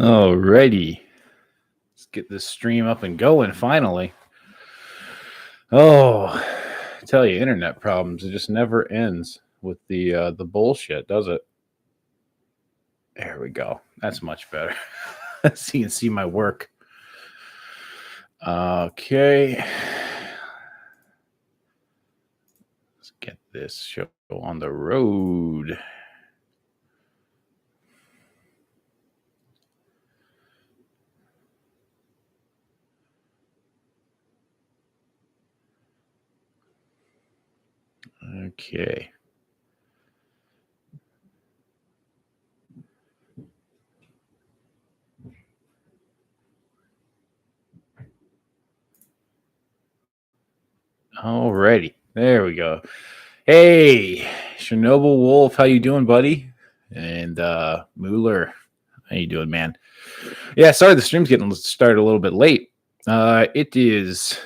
Alrighty. Let's get this stream up and going finally. Oh, I tell you, internet problems. It just never ends with the bullshit, does it? There we go. That's much better. So you can see my work. Okay. Let's get this show on the road. Okay. Alrighty. There we go. Hey, Chernobyl Wolf, how you doing, buddy? And Mueller, how you doing, man? Yeah, sorry the stream's getting started a little bit late. It is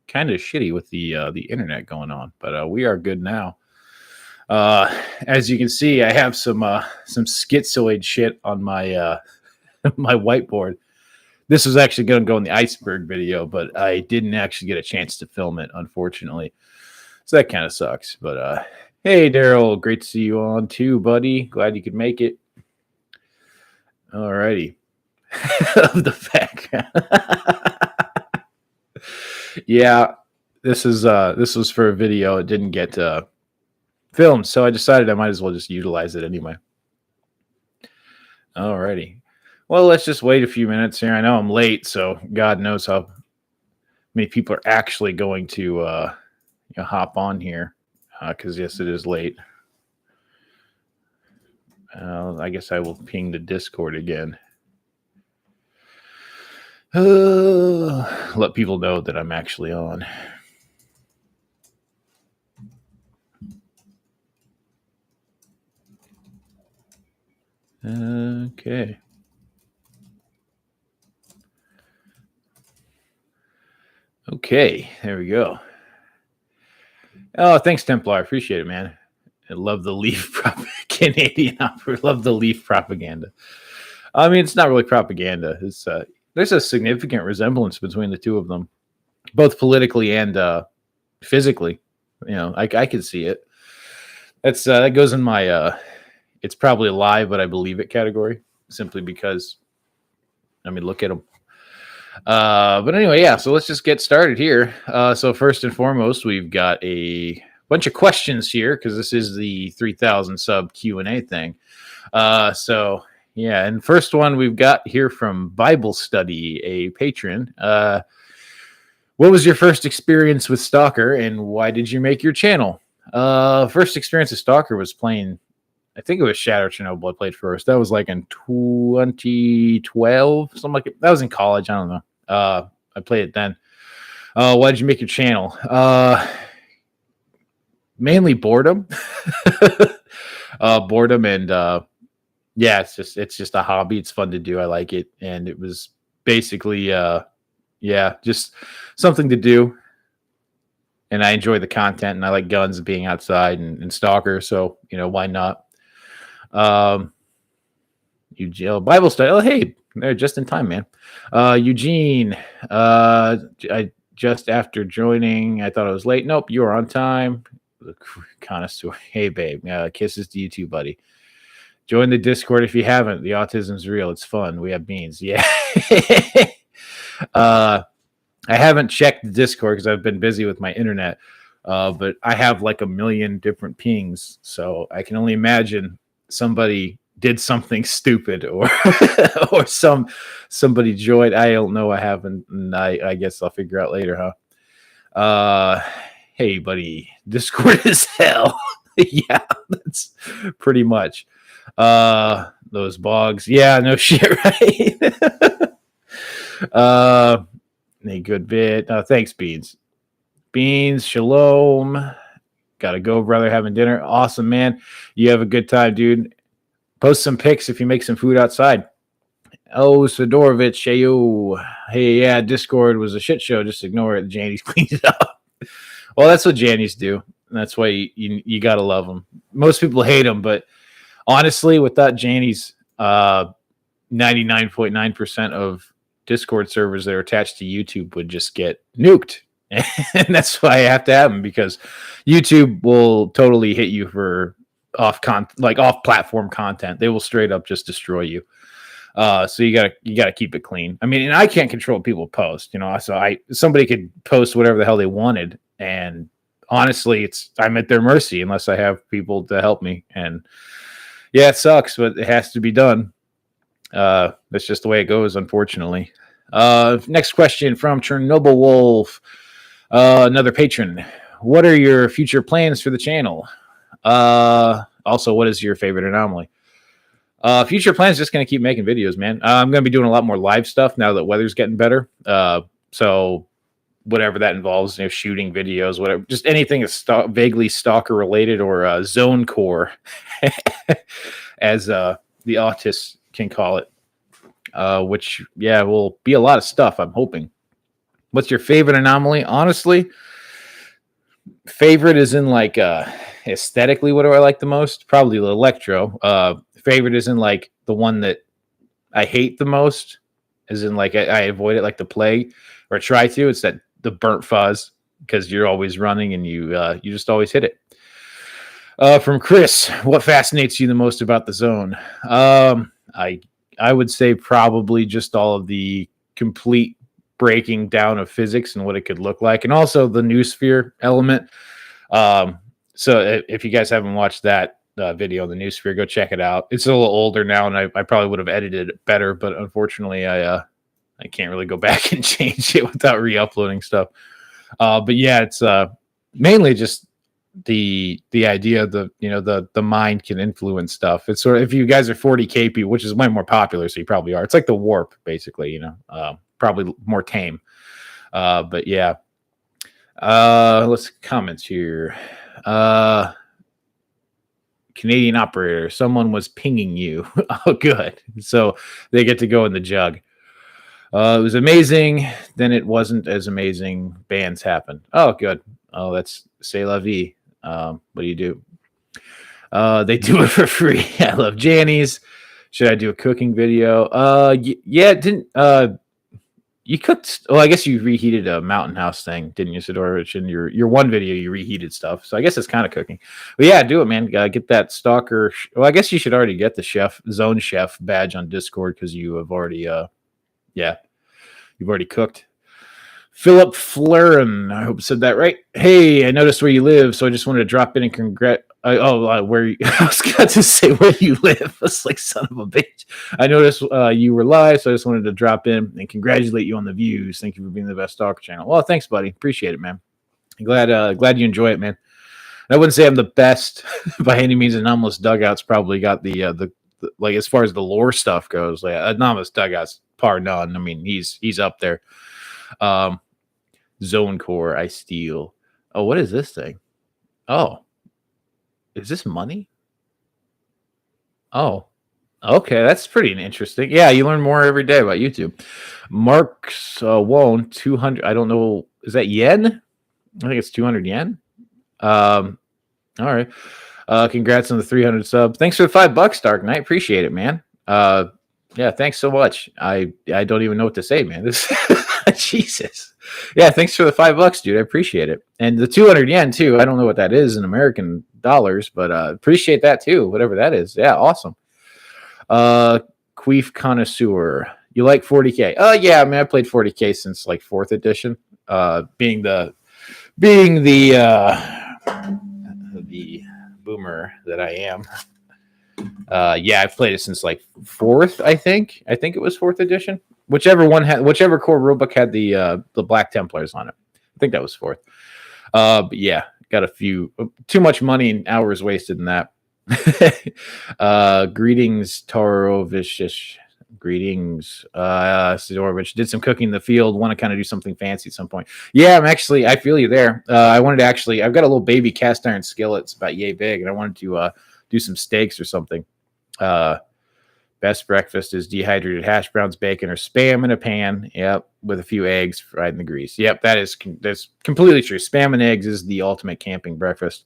kind of shitty with the internet going on, but we are good now. As you can see, I have some schizoid shit on my my whiteboard. This was actually going to go in the iceberg video, but I didn't actually get a chance to film it, unfortunately. So that kind of sucks. But hey, Daryl, great to see you on too, buddy. Glad you could make it. Alrighty. Of the fact. Yeah, this was for a video. It didn't get filmed, so I decided I might as well just utilize it anyway. Alrighty. Well, let's just wait a few minutes here. I know I'm late, so God knows how many people are actually going to hop on here, because yes, it is late. I guess I will ping the Discord again. Let people know that I'm actually on. Okay. Okay, there we go. Oh, thanks, Templar. I appreciate it, man. I love the Leaf Canadian opera. Love the Leaf propaganda. I mean, it's not really propaganda. It's there's a significant resemblance between the two of them, both politically and physically. You know, I can see it. That's that goes in my it's probably a lie, but I believe it category, simply because, I mean, look at them. But anyway, yeah, so let's just get started here. So first and foremost, we've got a bunch of questions here because this is the 3,000 sub Q&A thing. So yeah, and first one we've got here from Bible Study, a patron. What was your first experience with Stalker, and why did you make your channel? First experience with Stalker was playing, I think it was Shadow Chernobyl I played first. That was like in 2012, something like it. That was in college. I don't know. I played it then. Why did you make your channel? Mainly boredom. Boredom and yeah, it's just a hobby. It's fun to do. I like it. And it was basically yeah, just something to do. And I enjoy the content, and I like guns, being outside, and Stalker. So, you know, why not? Eugene, Bible study. Oh, hey, they're just in time, man. Eugene, I just after joining, I thought I was late. Nope, you are on time. The connoisseur. Hey, babe. Kisses to you too, buddy. Join the Discord if you haven't. The autism's real. It's fun. We have beans. Yeah. I haven't checked the Discord because I've been busy with my internet. But I have like a million different pings, so I can only imagine somebody did something stupid, or or somebody joined. I don't know. I haven't, and I guess I'll figure out later, huh? Hey, buddy, Discord is hell. Yeah, that's pretty much. Those bogs. Yeah, no shit, right? A good bit. Thanks, Beans. Beans, shalom. Gotta go, brother. Having dinner. Awesome, man. You have a good time, dude. Post some pics if you make some food outside. Oh, Sidorovich, hey, yeah, Discord was a shit show. Just ignore it. Jannies cleaned it up. Well, that's what Jannies do. That's why you gotta love them. Most people hate them, but honestly, without Jannies 99.9% of Discord servers that are attached to YouTube would just get nuked. And that's why I have to have them, because YouTube will totally hit you for off platform content. They will straight up just destroy you. So you gotta keep it clean. I mean, and I can't control what people post, so somebody could post whatever the hell they wanted, and honestly, I'm at their mercy unless I have people to help me. And yeah, it sucks, but it has to be done. That's just the way it goes, unfortunately. Next question from Chernobyl Wolf, another patron. What are your future plans for the channel? Also, what is your favorite anomaly? Future plans, just going to keep making videos, man. I'm going to be doing a lot more live stuff now that weather's getting better. So whatever that involves, shooting videos, whatever, just anything that's vaguely stalker related or zone core, as the autists can call it, which, will be a lot of stuff, I'm hoping. What's your favorite anomaly? Honestly, favorite is in like aesthetically, what do I like the most? Probably the electro. Favorite is in like the one that I hate the most, as in like I avoid it like the plague, or try to. It's the burnt fuzz, because you're always running and you just always hit it. From Chris, what fascinates you the most about the zone? I would say probably just all of the complete breaking down of physics and what it could look like, and also the noosphere element. So if you guys haven't watched that video on the noosphere, go check it out. It's a little older now, and I probably would have edited it better, but unfortunately I can't really go back and change it without re-uploading stuff. But yeah, it's mainly just the idea that the mind can influence stuff. It's sort of, if you guys are 40k people, which is way more popular, so you probably are. It's like the warp, basically. Probably more tame. But yeah. Let's comments here. Canadian operator, someone was pinging you. Oh, good. So they get to go in the jug. It was amazing. Then it wasn't as amazing. Bans happen. Oh, good. Oh, that's c'est la vie. What do you do? They do it for free. I love Jannies. Should I do a cooking video? Didn't you cooked? Well, I guess you reheated a mountain house thing, didn't you, Sidorich? In your one video, you reheated stuff. So I guess it's kind of cooking. But yeah, do it, man. Get that stalker. Well, I guess you should already get the zone chef badge on Discord, because you have already, you've already cooked. Philip Fleuren, I hope I said that right. Hey, I noticed where you live, so I just wanted to drop in and where you, I was going to say where you live. I was like, son of a bitch. I noticed you were live, so I just wanted to drop in and congratulate you on the views. Thank you for being the best stalker channel. Well, thanks, buddy. Appreciate it, man. I'm glad you enjoy it, man. I wouldn't say I'm the best by any means. Anomalous Dugout's probably got the like, as far as the lore stuff goes, like Anomalous Dugout's par none. I mean, he's up there. Zone core, I steal. Oh, what is this thing? Oh, is this money? Oh, okay, that's pretty interesting. Yeah, you learn more every day about YouTube. Mark's Wone 200. I don't know. Is that yen? I think it's 200 yen. All right. Congrats on the 300 sub. Thanks for the $5, Dark Knight. Appreciate it, man. Yeah, thanks so much. I don't even know what to say, man. This Jesus. Yeah, thanks for the $5, dude. I appreciate it. And the 200 yen too. I don't know what that is in American dollars, but appreciate that too, whatever that is. Yeah, awesome. Queef Connoisseur. You like 40K? Oh yeah, I mean, I played 40K since like 4th edition. Being the boomer that I am. Yeah, I've played it since like 4th, I think. I think it was 4th edition. Whichever core rulebook had the Black Templars on it. I think that was 4th. But yeah, got a few too much money and hours wasted in that. Greetings, Tarovicish. Greetings, Sidorovich. Did some cooking in the field. Want to kind of do something fancy at some point. Yeah, I feel you there. I wanted to I've got a little baby cast iron skillet. It's about yay big, and I wanted to do some steaks or something. Best breakfast is dehydrated hash browns, bacon, or Spam in a pan. Yep, with a few eggs fried in the grease. Yep, that's completely true. Spam and eggs is the ultimate camping breakfast.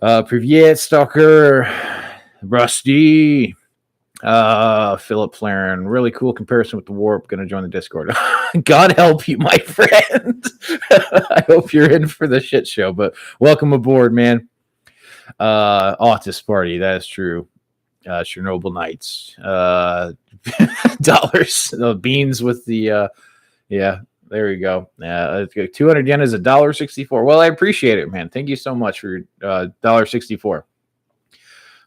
Privyet, Stalker, Rusty. Philip Flaren, really cool comparison with the warp. Going to join the Discord. God help you, my friend. I hope you're in for the shit show, but welcome aboard, man. Autist Party, that is true. Chernobyl Nights. Dollars. Beans with the, yeah, there we go. 200 yen is $1.64. Well, I appreciate it, man. Thank you so much for your $1.64.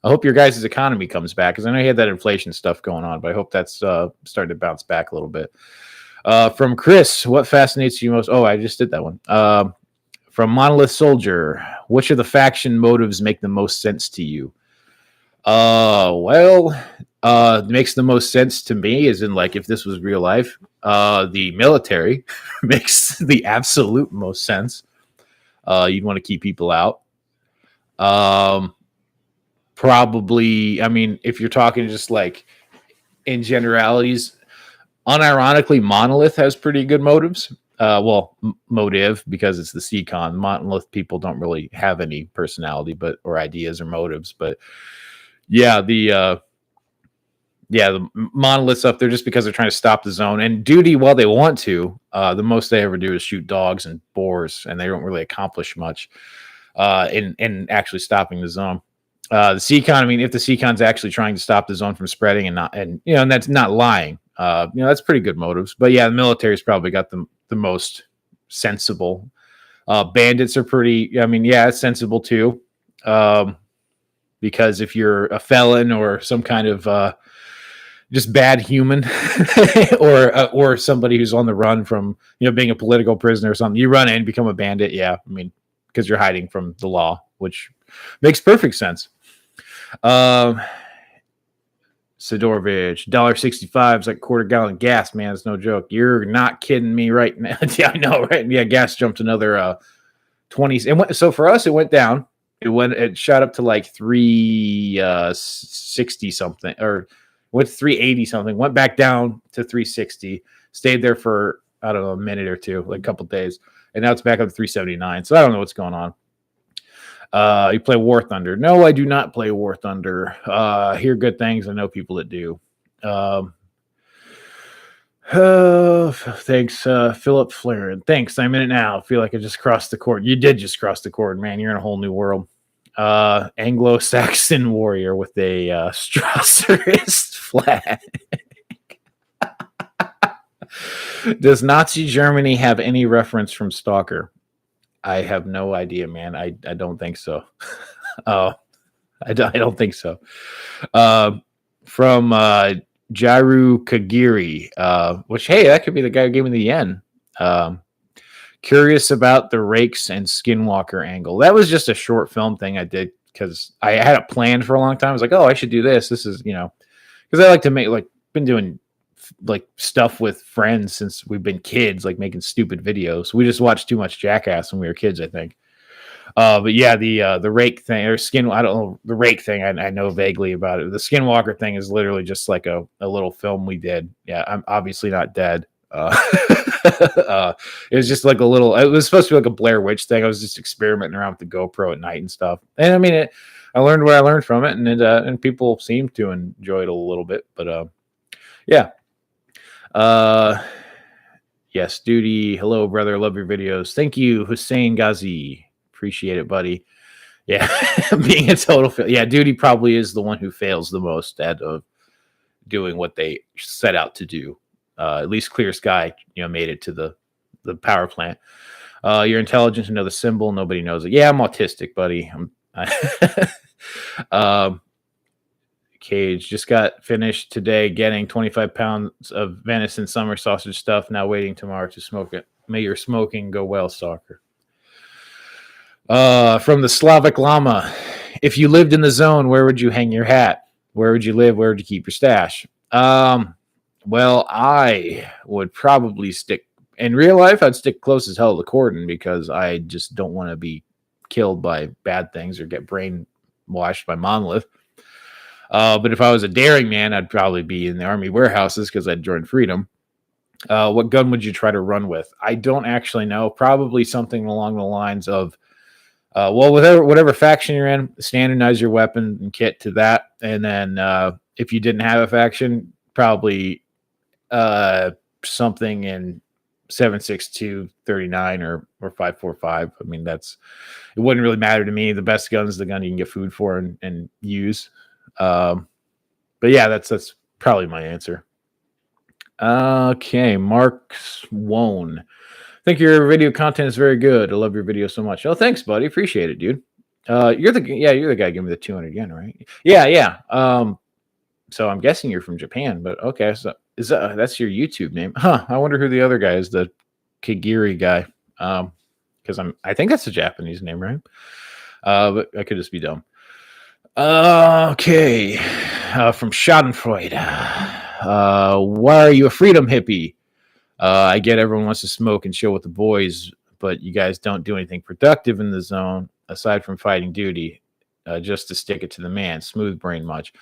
I hope your guys' economy comes back, because I know you had that inflation stuff going on, but I hope that's starting to bounce back a little bit. From Chris, what fascinates you most? Oh, I just did that one. From Monolith Soldier, which of the faction motives make the most sense to you? It makes the most sense to me, as in, like, if this was real life. The military makes the absolute most sense. You'd want to keep people out. Probably, I mean, if you're talking just like in generalities, unironically, Monolith has pretty good motives. Motive, because it's the Seacon. Monolith people don't really have any personality, or ideas or motives. But yeah, the Monolith's up there just because they're trying to stop the zone. And duty, while they want to, the most they ever do is shoot dogs and boars, and they don't really accomplish much in actually stopping the zone. The Seacon, I mean, if the Seacon's actually trying to stop the zone from spreading and that's not lying, that's pretty good motives. But yeah, the military's probably got the most sensible. Bandits are pretty, I mean, yeah, it's sensible too. Because if you're a felon or some kind of just bad human or somebody who's on the run from, being a political prisoner or something, you run in, become a bandit. Yeah. I mean, because you're hiding from the law, which makes perfect sense. Sidorovich, $1.65 is like $quarter gallon gas, man. It's no joke. You're not kidding me right now. Yeah, I know, right? Yeah, gas jumped another 20. So for us, it went down. It shot up to like 360 something, or went 380 something. Went back down to 360. Stayed there for, I don't know, a minute or two, like a couple days, and now it's back up to 379. So I don't know what's going on. You play War Thunder? No, I do not play War Thunder. Hear good things. I know people that do. Thanks, Philip Flaren. Thanks. I'm in it now. I feel like I just crossed the cord. You did just cross the cord, man. You're in a whole new world. Anglo-Saxon warrior with a Strasserist flag. Does Nazi Germany have any reference from Stalker? I have no idea, man. I don't think so. I don't think so. From Jaru Kagiri, which, hey, that could be the guy who gave me the yen. Curious about the Rakes and Skinwalker angle. That was just a short film thing I did because I had it planned for a long time. I was like, oh, I should do this. This is, because I like to make, like, been doing like stuff with friends since we've been kids, like making stupid videos. We just watched too much Jackass when we were kids, I think. But yeah, the Rake thing or I don't know, the Rake thing, I know vaguely about it. The Skinwalker thing is literally just like a little film we did. Yeah, I'm obviously not dead. It was just like it was supposed to be like a Blair Witch thing. I was just experimenting around with the GoPro at night and stuff. And I mean, I learned what I learned from it, and people seem to enjoy it a little bit. But yeah. Yes, Duty. Hello, brother. Love your videos. Thank you, Hussein Ghazi. Appreciate it, buddy. Yeah, being a total fail. Yeah, Duty probably is the one who fails the most at doing what they set out to do. At least Clear Sky, made it to the power plant. You're intelligent to know the symbol. Nobody knows it. Yeah, I'm autistic, buddy. Cage just got finished today getting 25 pounds of venison summer sausage stuff. Now waiting tomorrow to smoke it. May your smoking go well, Stalker. From the Slavic Llama, if you lived in the zone, where would you hang your hat? Where would you live? Where would you keep your stash? Well, I would probably stick in real life. I'd stick close as hell to Corden because I just don't want to be killed by bad things or get brainwashed by Monolith. But if I was a daring man, I'd probably be in the army warehouses because I'd join Freedom. What gun would you try to run with? I don't actually know. Probably something along the lines of, whatever faction you're in, standardize your weapon and kit to that, and then if you didn't have a faction, probably something in 7.62 39 or 5.45. I mean, it wouldn't really matter to me. The best gun is the gun you can get food for and use. But yeah, that's probably my answer. Okay, Mark Swone. I think your video content is very good. I love your video so much. Oh, thanks, buddy. Appreciate it, dude. You're the guy giving me the 200 yen, right? Yeah. So I'm guessing you're from Japan, but okay. So that's your YouTube name? Huh. I wonder who the other guy is. The Kigiri guy. Because I think that's a Japanese name, right? But I could just be dumb. Okay. From Schadenfreude. Why are you a freedom hippie? I get everyone wants to smoke and chill with the boys, but you guys don't do anything productive in the zone aside from fighting duty, just to stick it to the man. Smooth brain much.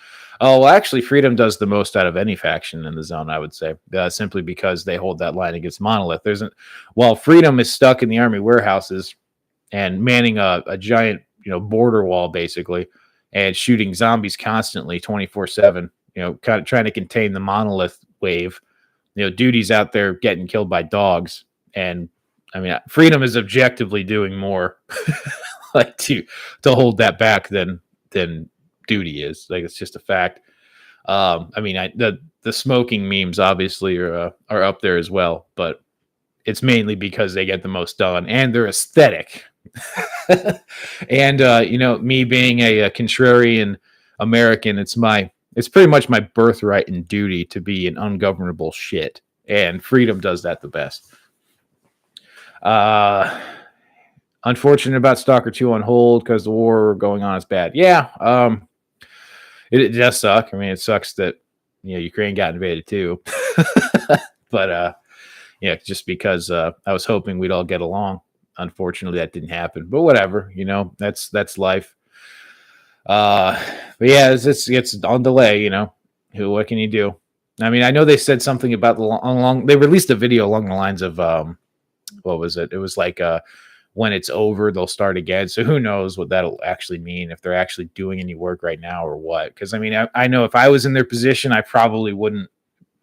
Oh, well, actually, Freedom does the most out of any faction in the zone, I would say, simply because they hold that line against Monolith. While Freedom is stuck in the army warehouses and manning a giant, border wall basically, and shooting zombies constantly 24/7, kind of trying to contain the Monolith wave. Duty's out there getting killed by dogs, and I mean, Freedom is objectively doing more, like to hold that back than Duty is. Like, it's just a fact. I mean, the smoking memes obviously are up there as well, but it's mainly because they get the most done and they're aesthetic. And me being a contrarian American, it's pretty much my birthright and duty to be an ungovernable shit, and Freedom does that the best. Unfortunate about Stalker 2 on hold because the war going on is bad. Yeah, it does suck. I mean, it sucks that Ukraine got invaded too. But just because I was hoping we'd all get along. Unfortunately, that didn't happen. But whatever, that's life. But yeah, it's on delay. What can you do? I mean, I know they said something about they released a video along the lines of what was it? It was like when it's over, they'll start again. So who knows what that'll actually mean, if they're actually doing any work right now or what? Because I mean, I know if I was in their position, I probably wouldn't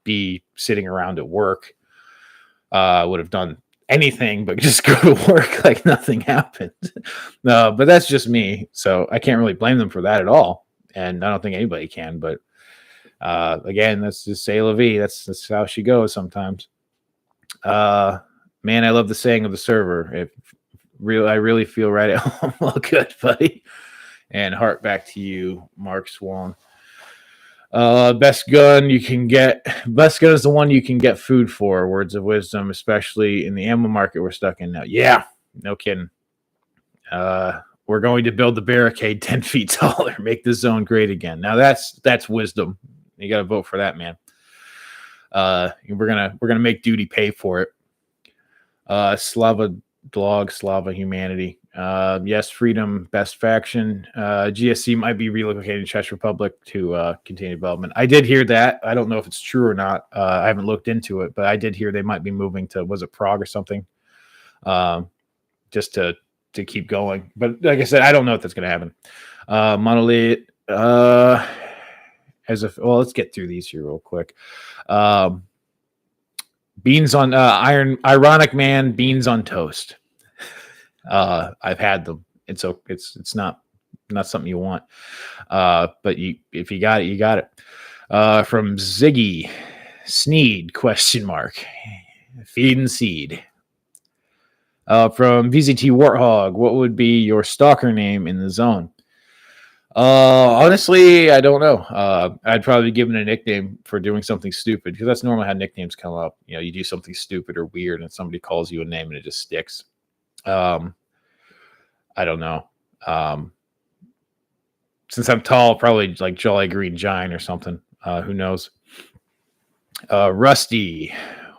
be sitting around at work. I would have done anything but just go to work like nothing happened. No, but that's just me, so I can't really blame them for that at all, and I don't think anybody can. But again, that's just say la vie. That's how she goes sometimes. Man, I love the saying of the server. I really feel right at home. Well, good, buddy. And heart back to you, Mark Swan. Best gun is the one you can get food for. Words of wisdom, especially in the ammo market we're stuck in now. Yeah, no kidding. We're going to build the barricade 10 feet taller, make the zone great again. Now that's wisdom. You got to vote for that, man. We're gonna make duty pay for it. Slava Dog, Slava Humanity. Yes, Freedom, best faction. GSC might be relocating to Czech Republic to continue development. I did hear that. I don't know if it's true or not. I haven't looked into it, but I did hear they might be moving to, was it Prague or something? Just to keep going. But like I said, I don't know if that's going to happen. Monolith. Let's get through these here real quick. Beans on ironic man, beans on toast. I've had them. It's not something you want. But if you got it, you got it. From Ziggy Sneed ? Feed and seed. From VZT Warthog, what would be your stalker name in the zone? Honestly, I don't know. I'd probably be given a nickname for doing something stupid, because that's normally how nicknames come up. You do something stupid or weird and somebody calls you a name and it just sticks. I don't know. Since I'm tall, probably like Jolly Green Giant or something. Who knows? Rusty,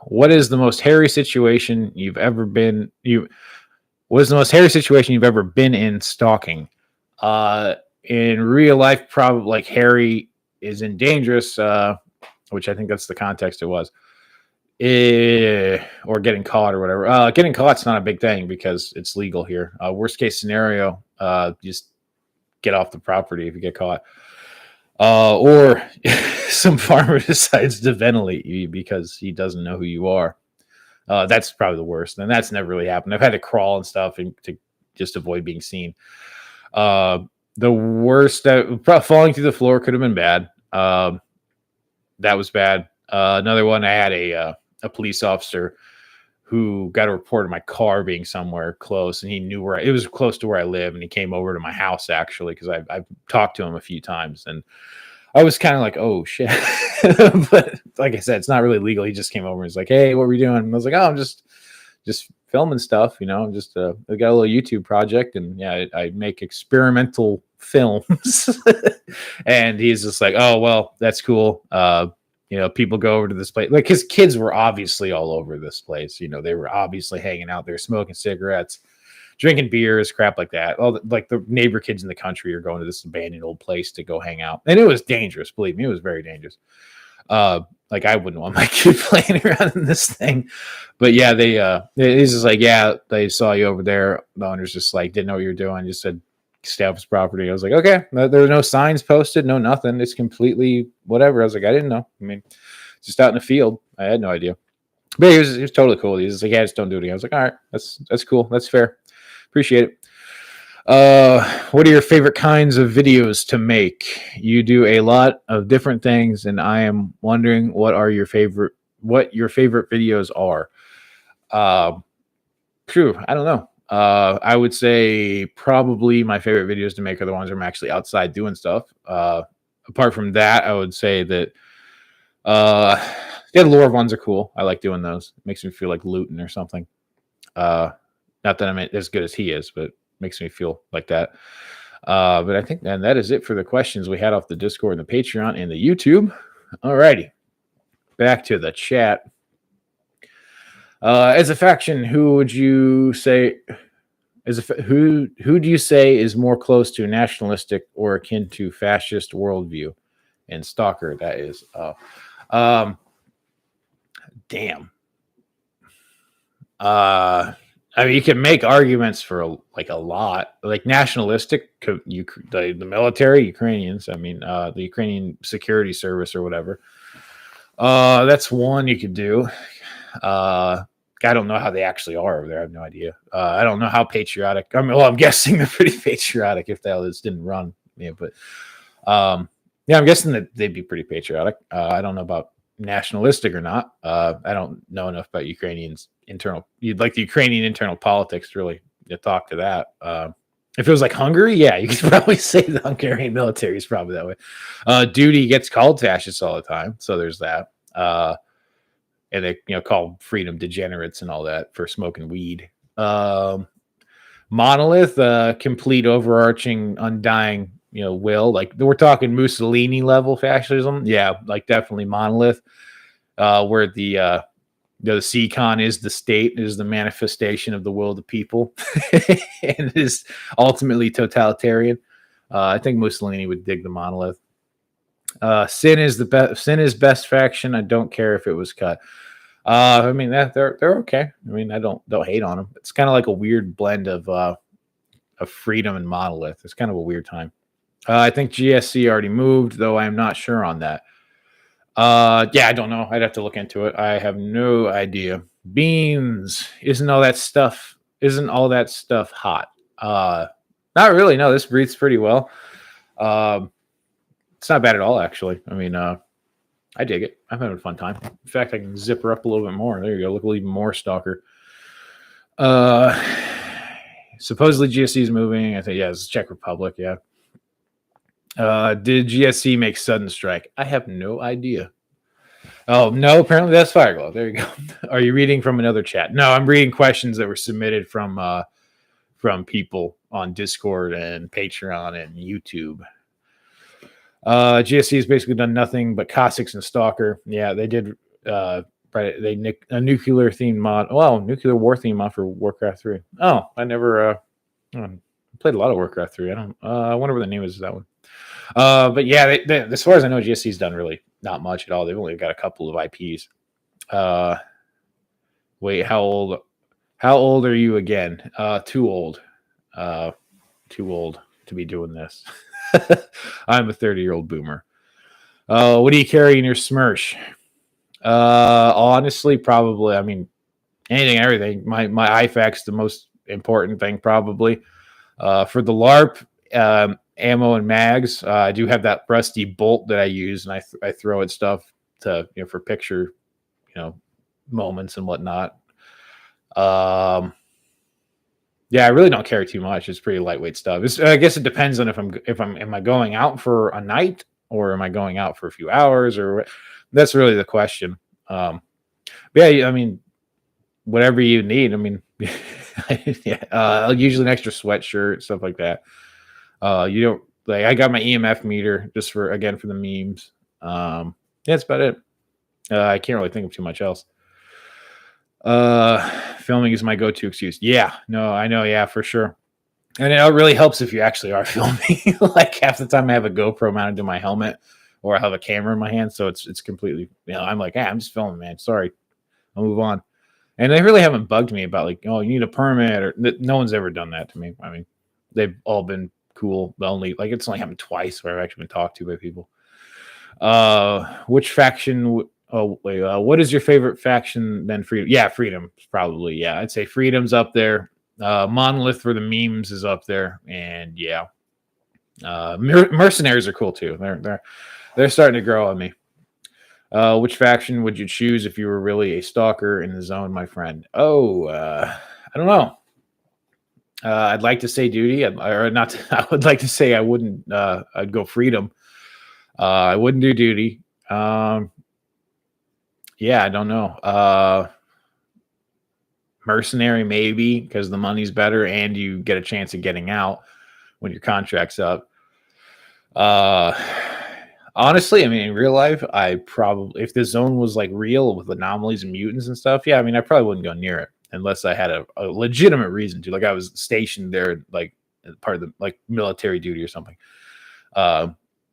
what is the most hairy situation you've ever been? What is the most hairy situation you've ever been in stalking? In real life, probably like hairy is in dangerous, which I think that's the context it was. Or getting caught or whatever. Getting caught's not a big thing because it's legal here. Worst case scenario, just get off the property if you get caught. Or some farmer decides to ventilate you because he doesn't know who you are. That's probably the worst, and that's never really happened. I've had to crawl and stuff and to just avoid being seen. The worst, falling through the floor could have been bad. That was bad. Another one, I had a police officer who got a report of my car being somewhere close, and he knew where it was close to where I live, and he came over to my house actually because I've talked to him a few times, and I was kind of like, oh shit. But like I said, it's not really legal. He just came over and was like, hey, what were you doing? And I was like, oh, I'm just filming stuff, I just I got a little YouTube project, and yeah, I make experimental films. And he's just like, oh well, that's cool. People go over to this place, like his kids were obviously all over this place. They were obviously hanging out there, smoking cigarettes, drinking beers, crap like that. Like the neighbor kids in the country are going to this abandoned old place to go hang out, and it was dangerous. Believe me, it was very dangerous. Like I wouldn't want my kid playing around in this thing. But yeah, he's just like, yeah, they saw you over there. The owner's just like, didn't know what you were doing. Just said, stay off his property. I was like, okay. There were no signs posted, no nothing. It's completely whatever. I was like, I didn't know. I mean, just out in the field. I had no idea. But he was totally cool. He was just like, yeah, just don't do it again. I was like, all right, that's cool. That's fair. Appreciate it. What are your favorite kinds of videos to make? You do a lot of different things, and I am wondering what your favorite videos are. I don't know. I would say probably my favorite videos to make are the ones where I'm actually outside doing stuff. Apart from that, I would say that the lore ones are cool. I like doing those. It makes me feel like looting or something. Not that I'm as good as he is, but makes me feel like that. But I think that is it for the questions we had off the Discord and the Patreon and the YouTube. Alrighty, back to the chat. As a faction, who would you say who do you say is more close to nationalistic or akin to fascist worldview? And Stalker, that is. Damn. I mean, you can make arguments for a lot, like nationalistic, the military, Ukrainians. I mean, the Ukrainian security service or whatever. That's one you could do. I don't know how they actually are over there. I have no idea. I don't know how patriotic. I mean, well, I'm guessing they're pretty patriotic if the others didn't run. Yeah, but yeah, I'm guessing that they'd be pretty patriotic. I don't know about nationalistic or not. I don't know enough about Ukrainians internal. You'd like the Ukrainian internal politics to really talk to that. If it was like Hungary, yeah, you could probably say the Hungarian military is probably that way. Duty gets called fascist all the time, so there's that. And they call freedom degenerates and all that for smoking weed. Monolith, complete overarching undying will, like we're talking Mussolini level fascism. Yeah, like definitely Monolith, where the Seacon is the state, is the manifestation of the will of the people, and is ultimately totalitarian. I think Mussolini would dig the Monolith. Sin is best faction. I don't care if it was cut. I mean that they're okay. I mean, I don't hate on them. It's kind of like a weird blend of freedom and Monolith. It's kind of a weird time. I think GSC already moved, though I'm not sure on that. Yeah, I don't know. I'd have to look into it. I have no idea. Beans, isn't all that stuff hot? Not really. No, this breathes pretty well. It's not bad at all, actually. I mean, I dig it. I'm having a fun time. In fact, I can zip her up a little bit more. There you go. Look even more Stalker. Supposedly GSC is moving. I think, yeah, it's Czech Republic. Yeah. Did GSC make Sudden Strike? I have no idea. Oh, no, apparently that's Fireglow. There you go. Are you reading from another chat? No, I'm reading questions that were submitted from people on Discord and Patreon and YouTube. GSC has basically done nothing but Cossacks and Stalker. Yeah, they did. They nicked a nuclear themed mod. Well, nuclear war theme mod for Warcraft 3. Oh, I never played a lot of Warcraft 3. I wonder what the name is of that one. But yeah, as far as I know, GSC's done really not much at all. They've only got a couple of IPs. Wait, how old are you again? Too old. Too old to be doing this. I'm a 30-year-old boomer. What do you carry in your Smirsh? Honestly, probably. I mean, anything, everything. My IFAC's the most important thing, probably. For the LARP, ammo and mags, I do have that rusty bolt that I use, and I throw at stuff to for picture, moments and whatnot. Yeah, I really don't carry too much. It's pretty lightweight stuff. I guess it depends on am I going out for a night or am I going out for a few hours, or that's really the question. But yeah, I mean, whatever you need. I mean, yeah, usually an extra sweatshirt, stuff like that. You don't like. I got my EMF meter just for the memes. Yeah, that's about it. I can't really think of too much else. Filming is my go-to excuse. Yeah, no, I know. Yeah, for sure. And it really helps if you actually are filming. Like half the time I have a GoPro mounted to my helmet or I have a camera in my hand. So it's completely, I'm like, I'm just filming, man. Sorry. I'll move on. And they really haven't bugged me about like, oh, you need a permit, or no one's ever done that to me. I mean, they've all been cool. It's only happened twice where I've actually been talked to by people. Which faction? What is your favorite faction? Then Freedom. Yeah, Freedom probably. Yeah, I'd say Freedom's up there. Monolith for the memes is up there, and yeah, mercenaries are cool too. They're starting to grow on me. Which faction would you choose if you were really a stalker in the zone, my friend? I don't know. I'd like to say duty, or not. I would like to say I wouldn't. I'd go freedom. I wouldn't do duty. Yeah, I don't know. Mercenary maybe, because the money's better and you get a chance of getting out when your contract's up. Honestly, I mean, in real life, I probably, if the zone was like real with anomalies and mutants and stuff, yeah, I mean, I probably wouldn't go near it unless I had a legitimate reason to. Like I was stationed there, like part of the like military duty or something. Yeah,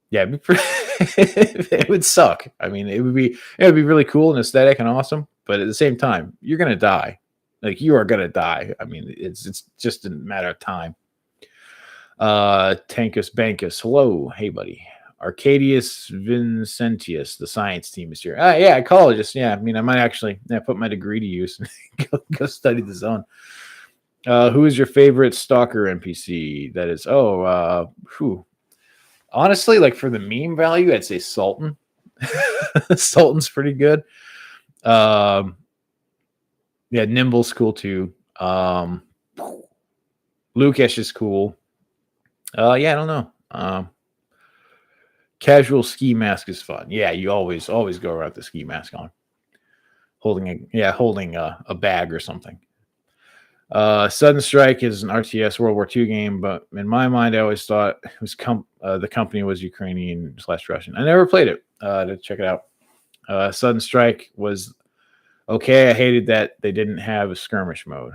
it would suck. I mean, it would be really cool and aesthetic and awesome, but at the same time, you're gonna die. Like you are gonna die. I mean, it's just a matter of time. Tankus Bankus, hello, hey buddy. Arcadius Vincentius, the science team is here. Yeah, ecologist. Yeah, I mean, I might actually put my degree to use and go study the zone. Who is your favorite stalker NPC? That is, honestly, like for the meme value, I'd say Sultan. Sultan's pretty good. Yeah, Nimble's cool too. Lukesh is cool. Yeah, I don't know. Casual ski mask is fun. Yeah, you always go around with the ski mask on, holding a bag or something. Sudden Strike is an RTS World War II game, but in my mind, I always thought it was the company was Ukrainian/Russian. I never played it to check it out. Sudden Strike was okay. I hated that they didn't have a skirmish mode.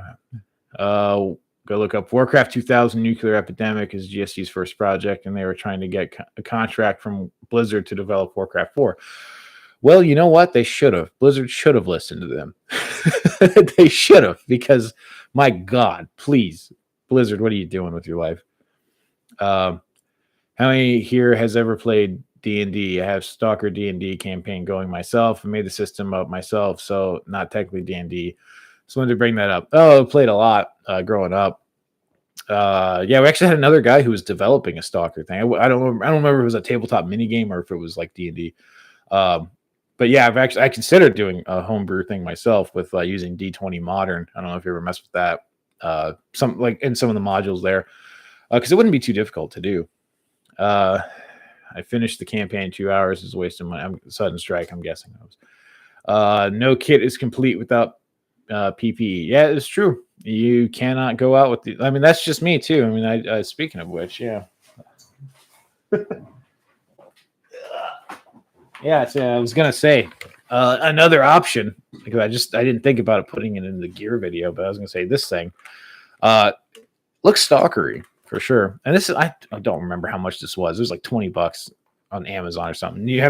Go look up Warcraft 2000 Nuclear Epidemic is GSC's first project, and they were trying to get a contract from Blizzard to develop Warcraft 4. Well, you know what? They should have. Blizzard should have listened to them. They should have, because my God, please, Blizzard, what are you doing with your life? How many here has ever played D&D? I have Stalker D&D campaign going myself. I made the system up myself, so not technically D&D. Just wanted to bring that up. I played a lot growing up. Yeah, we actually had another guy who was developing a Stalker thing. I don't remember if it was a tabletop mini game or if it was like D&D. But yeah, I considered doing a homebrew thing myself with using D20 Modern. I don't know if you ever messed with that. Some like in some of the modules there, because it wouldn't be too difficult to do. I finished the campaign in 2 hours. Is wasting my Sudden Strike. I'm guessing that was. No kit is complete without PPE. Yeah, it's true. You cannot go out with the. I mean, that's just me too. I mean, I speaking of which, yeah. Yeah, I was gonna say another option, because I didn't think about it putting it in the gear video, but I was gonna say this thing looks stalkery for sure. And this is I don't remember how much this was. It was like $20 on Amazon or something. You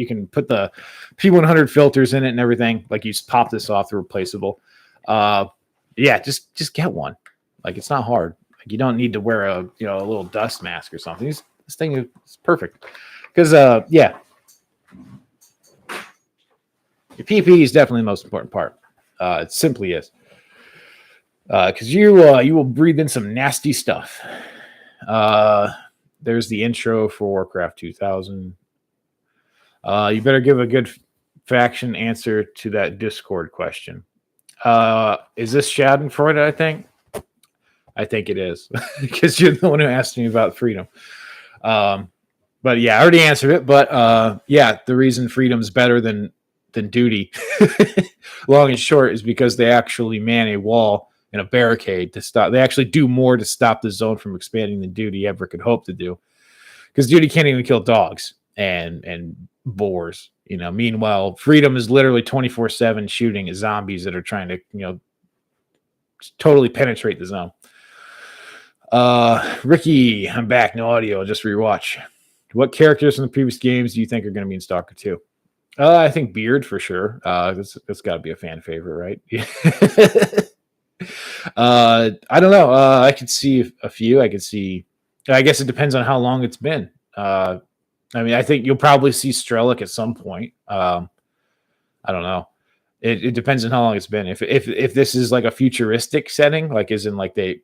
can put the P100 filters in it and everything. Like you just pop this off, the replaceable. Yeah, just get one. Like it's not hard. Like you don't need to wear a little dust mask or something. This thing is perfect because yeah. Your PP is definitely the most important part. It simply is. Because you will breathe in some nasty stuff. There's the intro for Warcraft 2000. You better give a good faction answer to that Discord question. Is this Schadenfreude, I think it is. Because you're the one who asked me about freedom. But yeah, I already answered it. But yeah, the reason freedom's better than duty, long and short, is because they actually man a wall and a barricade to stop. They actually do more to stop the zone from expanding than duty ever could hope to do. Because duty can't even kill dogs and boars. Meanwhile, freedom is literally 24/7 shooting at zombies that are trying to, totally penetrate the zone. Ricky, I'm back. No audio. Just rewatch. What characters from the previous games do you think are going to be in Stalker 2? I think Beard for sure. That's got to be a fan favorite, right? I don't know. I could see a few. I guess it depends on how long it's been. I think you'll probably see Strelick at some point. I don't know. It depends on how long it's been. If this is like a futuristic setting, like as in like they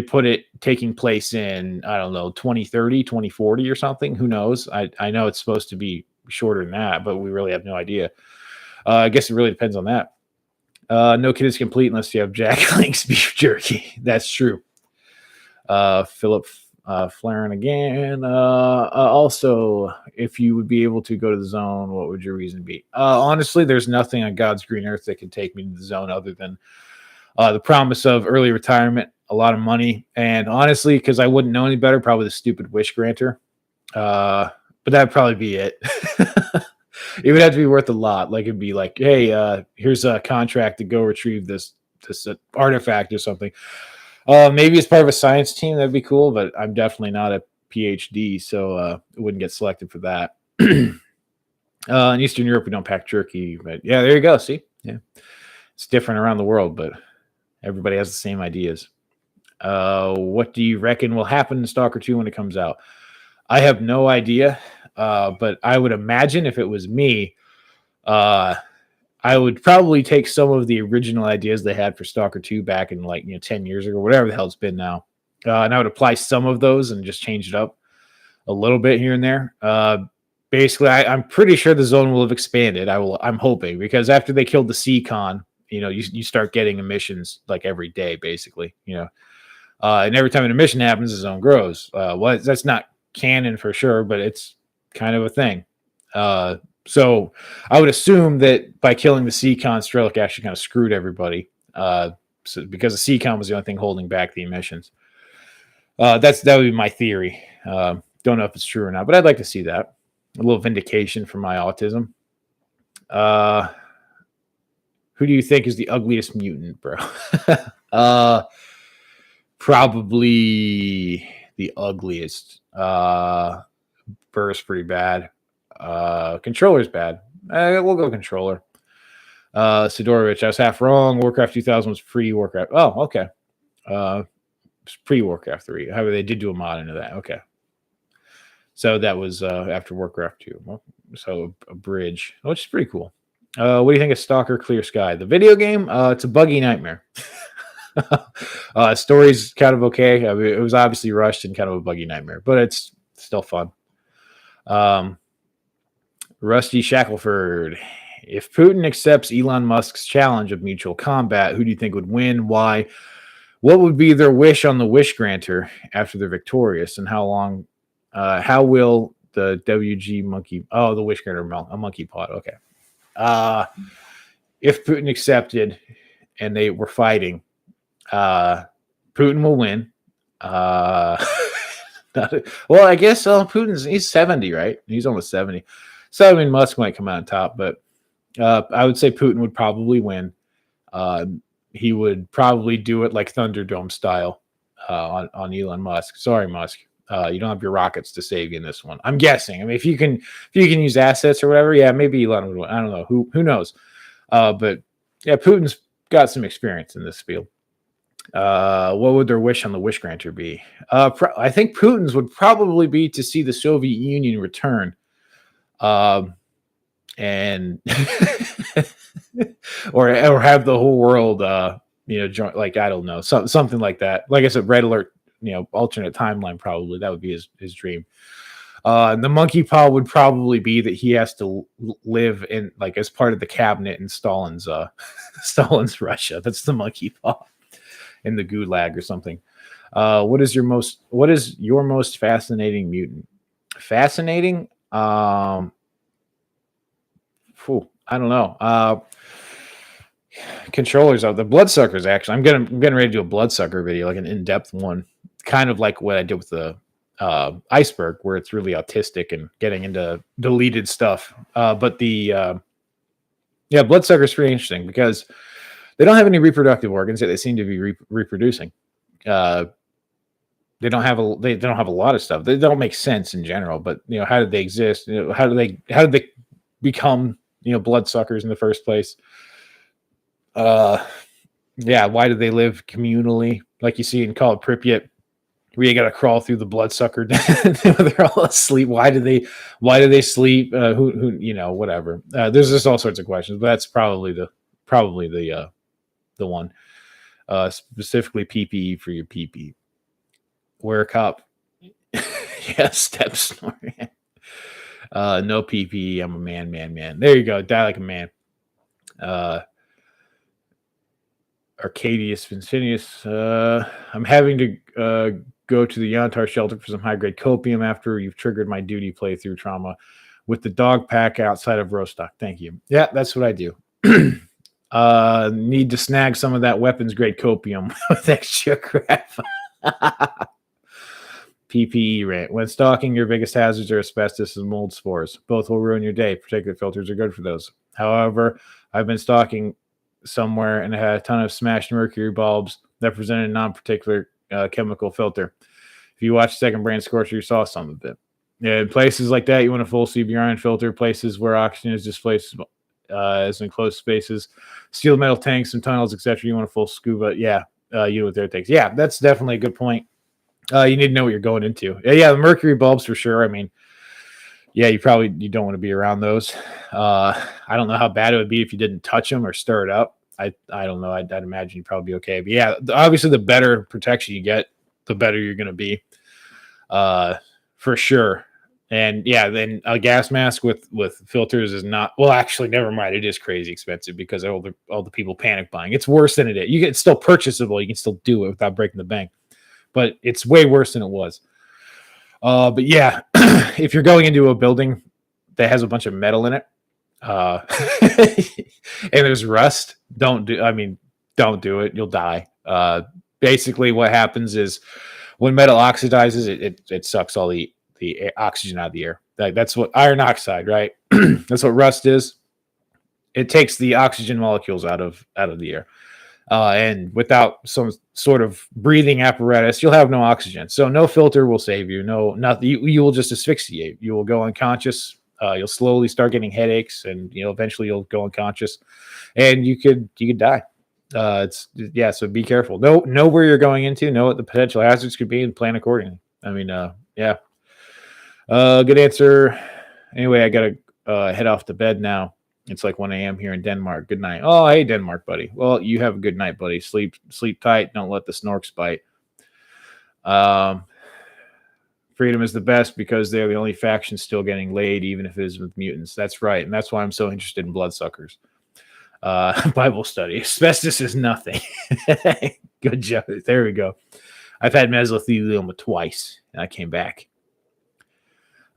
put it taking place in, I don't know, 2030, 2040 or something. Who knows? I know it's supposed to be shorter than that, but we really have no idea. I guess it really depends on that. No kid is complete unless you have Jack Link's beef jerky. That's true. Philip Flaren again. Also, if you would be able to go to the zone, what would your reason be? Honestly, there's nothing on God's green earth that can take me to the zone other than the promise of early retirement, a lot of money, and honestly, because I wouldn't know any better, probably the stupid wish granter. But that'd probably be it. It would have to be worth a lot. Like it'd be like, hey, here's a contract to go retrieve this artifact or something. Maybe as part of a science team, that'd be cool, but I'm definitely not a PhD, so I wouldn't get selected for that. In Eastern Europe, we don't pack jerky, but yeah, there you go. See, yeah, it's different around the world, but everybody has the same ideas. What do you reckon will happen in Stalker 2 when it comes out? I have no idea, but I would imagine if it was me, I would probably take some of the original ideas they had for Stalker 2 back in 10 years ago, whatever the hell it's been now. And I would apply some of those and just change it up a little bit here and there. Basically, I'm pretty sure the zone will have expanded. I'm hoping, because after they killed the Seacon, you start getting emissions like every day, basically, and every time an emission happens, the zone grows. That's not canon for sure, but it's kind of a thing. So I would assume that by killing the Seacon, Strelick actually kind of screwed everybody. Because the Seacon was the only thing holding back the emissions. That would be my theory. Don't know if it's true or not, but I'd like to see that. A little vindication for my autism. Who do you think is the ugliest mutant, bro? Probably the ugliest. Burr's pretty bad. Controller's bad. We'll go controller. Sidorovich, I was half wrong. Warcraft 2000 was pre-Warcraft. Oh, okay. It's pre-Warcraft 3. However, they did do a mod into that. Okay. So that was after Warcraft 2. Well, so a bridge, which is pretty cool. What do you think of Stalker Clear Sky? The video game? It's a buggy nightmare. Story's kind of okay. I mean, it was obviously rushed and kind of a buggy nightmare, but it's still fun. Rusty Shackelford. If Putin accepts Elon Musk's challenge of mutual combat, who do you think would win? Why? What would be their wish on the wish granter after they're victorious? And how long? How will the WG monkey? Oh, the wish granter a monkey pod. Okay. If Putin accepted and they were fighting, Putin will win. Well, I guess he's 70, right? He's almost 70. So I mean, Musk might come out on top, but I would say Putin would probably win. He would probably do it like Thunderdome style on Elon Musk. Sorry, Musk. You don't have your rockets to save you in this one. I'm guessing. I mean, if you can use assets or whatever, yeah, maybe Elon would win. I don't know. Who knows? But yeah, Putin's got some experience in this field. What would their wish on the wish granter be? I think Putin's would probably be to see the Soviet Union return. and or have the whole world join, like, I don't know, something like that. Like I said, Red Alert, alternate timeline, probably that would be his dream. The monkey paw would probably be that he has to live in, like, as part of the cabinet in Stalin's Stalin's Russia. That's the monkey paw in the gulag or something. What is your most fascinating mutant? Fascinating? I don't know. Controllers of the bloodsuckers. Actually, I'm getting ready to do a bloodsucker video, like an in-depth one, kind of like what I did with the iceberg, where it's really autistic and getting into deleted stuff. But the bloodsuckers pretty interesting because they don't have any reproductive organs, yet they seem to be reproducing. They don't have a lot of stuff. They don't make sense in general, but how did they exist? How did they become bloodsuckers in the first place? Why do they live communally, like you see in Call of Pripyat, where you got to crawl through the bloodsucker? They're all asleep. Why do they sleep? Who whatever. There's just all sorts of questions, but that's probably the one. Specifically PPE for your PP. Wear a cup. Yeah, step snore. No PPE. I'm a man. There you go. Die like a man. Arcadius Vincinius. I'm having to go to the Yantar shelter for some high-grade copium after you've triggered my duty playthrough trauma with the dog pack outside of Rostock. Thank you. Yeah, that's what I do. Need to snag some of that weapons-grade copium with extra crap. PPE rant. When stalking, your biggest hazards are asbestos and mold spores. Both will ruin your day. Particulate filters are good for those. However, I've been stalking somewhere and I had a ton of smashed mercury bulbs that presented a non-particular chemical filter. If you watch Second Brain Scorcher, you saw some of it. Yeah, in places like that, you want a full CBRN filter. Places where oxygen is displaced as in closed spaces, steel metal tanks and tunnels, etc. You want a full scuba. Yeah, you know what their takes. Yeah, that's definitely a good point. You need to know what you're going into. Yeah, the mercury bulbs for sure. I mean, yeah, you don't want to be around those. I don't know how bad it would be if you didn't touch them or stir it up. I don't know. I'd imagine you'd probably be okay. But yeah, obviously the better protection you get, the better you're going to be, for sure. And yeah, then a gas mask with filters is not, well, actually, never mind. It is crazy expensive because all the people panic buying. It's worse than it is. It's still purchasable. You can still do it without breaking the bank, but it's way worse than it was. But yeah, if you're going into a building that has a bunch of metal in it, and there's rust, don't do it. You'll die. Basically what happens is when metal oxidizes, it sucks all the oxygen out of the air. That's what iron oxide, right? That's what rust is. It takes the oxygen molecules out of the air. And without some sort of breathing apparatus, you'll have no oxygen. So no filter will save you. No, nothing. You will just asphyxiate. You will go unconscious. You'll slowly start getting headaches, and eventually you'll go unconscious, and you could die. So be careful. Know where you're going into. Know what the potential hazards could be, and plan accordingly. I mean, yeah. Good answer. Anyway, I gotta head off to bed now. It's like 1 a.m. here in Denmark. Good night. Oh, hey, Denmark, buddy. Well, you have a good night, buddy. Sleep tight. Don't let the snorks bite. Freedom is the best because they're the only faction still getting laid, even if it is with mutants. That's right. And that's why I'm so interested in bloodsuckers. Bible study. Asbestos is nothing. Good job. There we go. I've had mesothelioma twice, and I came back.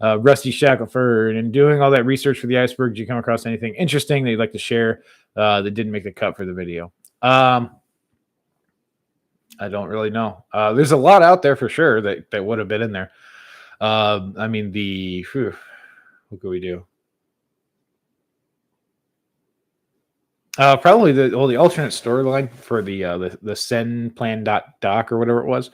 Rusty Shackleford, and doing all that research for the iceberg, did you come across anything interesting that you'd like to share that didn't make the cut for the video? I don't really know. There's a lot out there for sure that would have been in there. I mean, what could we do? Probably the alternate storyline for the Sen Plan Doc or whatever it was.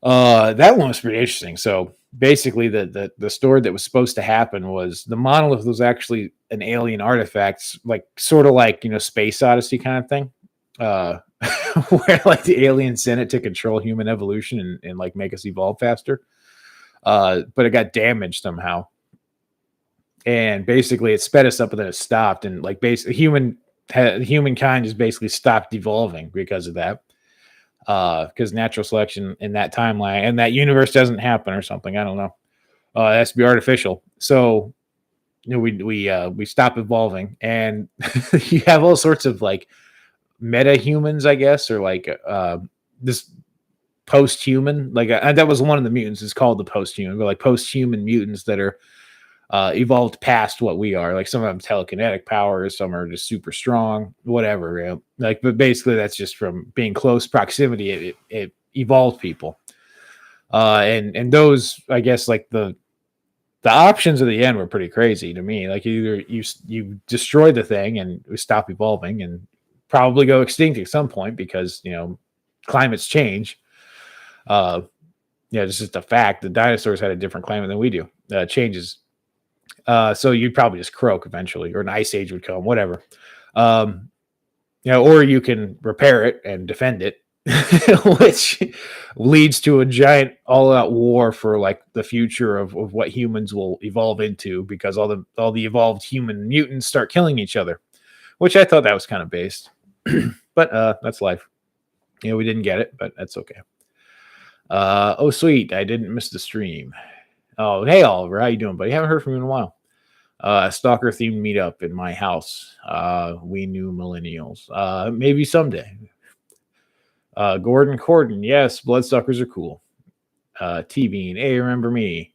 That one was pretty interesting. So basically, the story that was supposed to happen was the monolith was actually an alien artifact, like sort of like Space Odyssey kind of thing, where like the aliens sent it to control human evolution and like make us evolve faster. But it got damaged somehow. and basically it sped us up, and then it stopped, and like basically humankind has basically stopped evolving because of that. Because natural selection in that timeline and that universe doesn't happen or something. I don't know. It has to be artificial. So we stop evolving, and you have all sorts of like meta humans, I guess, or like this post-human. Like that was one of the mutants. It's called the post-human, but like post-human mutants that are evolved past what we are. Like some of them telekinetic powers, some are just super strong, whatever. You know? Like, but basically, that's just from being close proximity. It evolved people, and those, I guess, like the options at the end were pretty crazy to me. Like either you destroy the thing and we stop evolving and probably go extinct at some point because climates change. This is the fact. The dinosaurs had a different climate than we do. Changes. So you'd probably just croak eventually, or an ice age would come, whatever. Or you can repair it and defend it, which leads to a giant all-out war for like the future of what humans will evolve into, because all the evolved human mutants start killing each other, which I thought that was kind of based. But that's life. We didn't get it, but that's okay. Oh, sweet. I didn't miss the stream. Oh, hey, Oliver. How you doing, buddy? Haven't heard from you in a while. Stalker themed meetup in my house. We new millennials. Maybe someday. Gordon Corden. Yes, bloodsuckers are cool. T-Bean. Hey, remember me?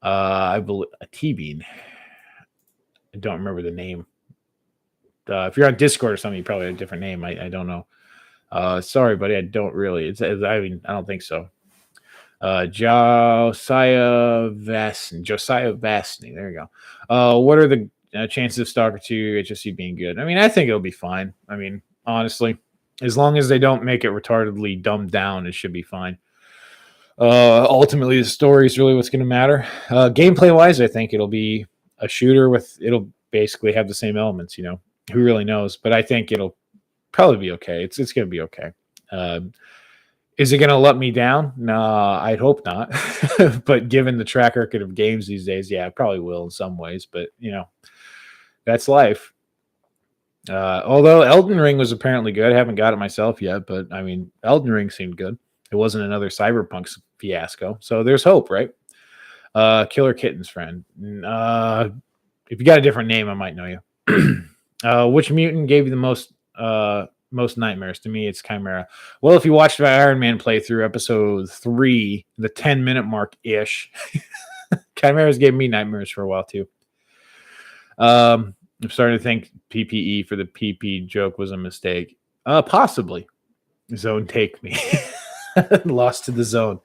I believe T-Bean. I don't remember the name. If you're on Discord or something, you probably have a different name. I don't know. Sorry, buddy. I don't really. I don't think so. Josiah Vastney. There you go. What are the chances of Stalker 2 HSC being good? I mean, I think it'll be fine. I mean, honestly, as long as they don't make it retardedly dumbed down, it should be fine. Ultimately, the story is really what's going to matter. Gameplay wise, I think it'll be a shooter it'll basically have the same elements. Who really knows? But I think it'll probably be okay. It's going to be okay. Is it going to let me down? No, I'd hope not. But given the track record of games these days, yeah, it probably will in some ways. But, that's life. Although Elden Ring was apparently good. I haven't got it myself yet. But, I mean, Elden Ring seemed good. It wasn't another Cyberpunk fiasco. So there's hope, right? Killer Kitten's friend. If you got a different name, I might know you. Which mutant gave you the most nightmares? To me, it's Chimera. Well, if you watched my Iron Man playthrough, episode 3, the 10-minute mark ish, Chimeras gave me nightmares for a while too. I'm starting to think PPE for the PP joke was a mistake. Possibly. Zone take me. Lost to the zone.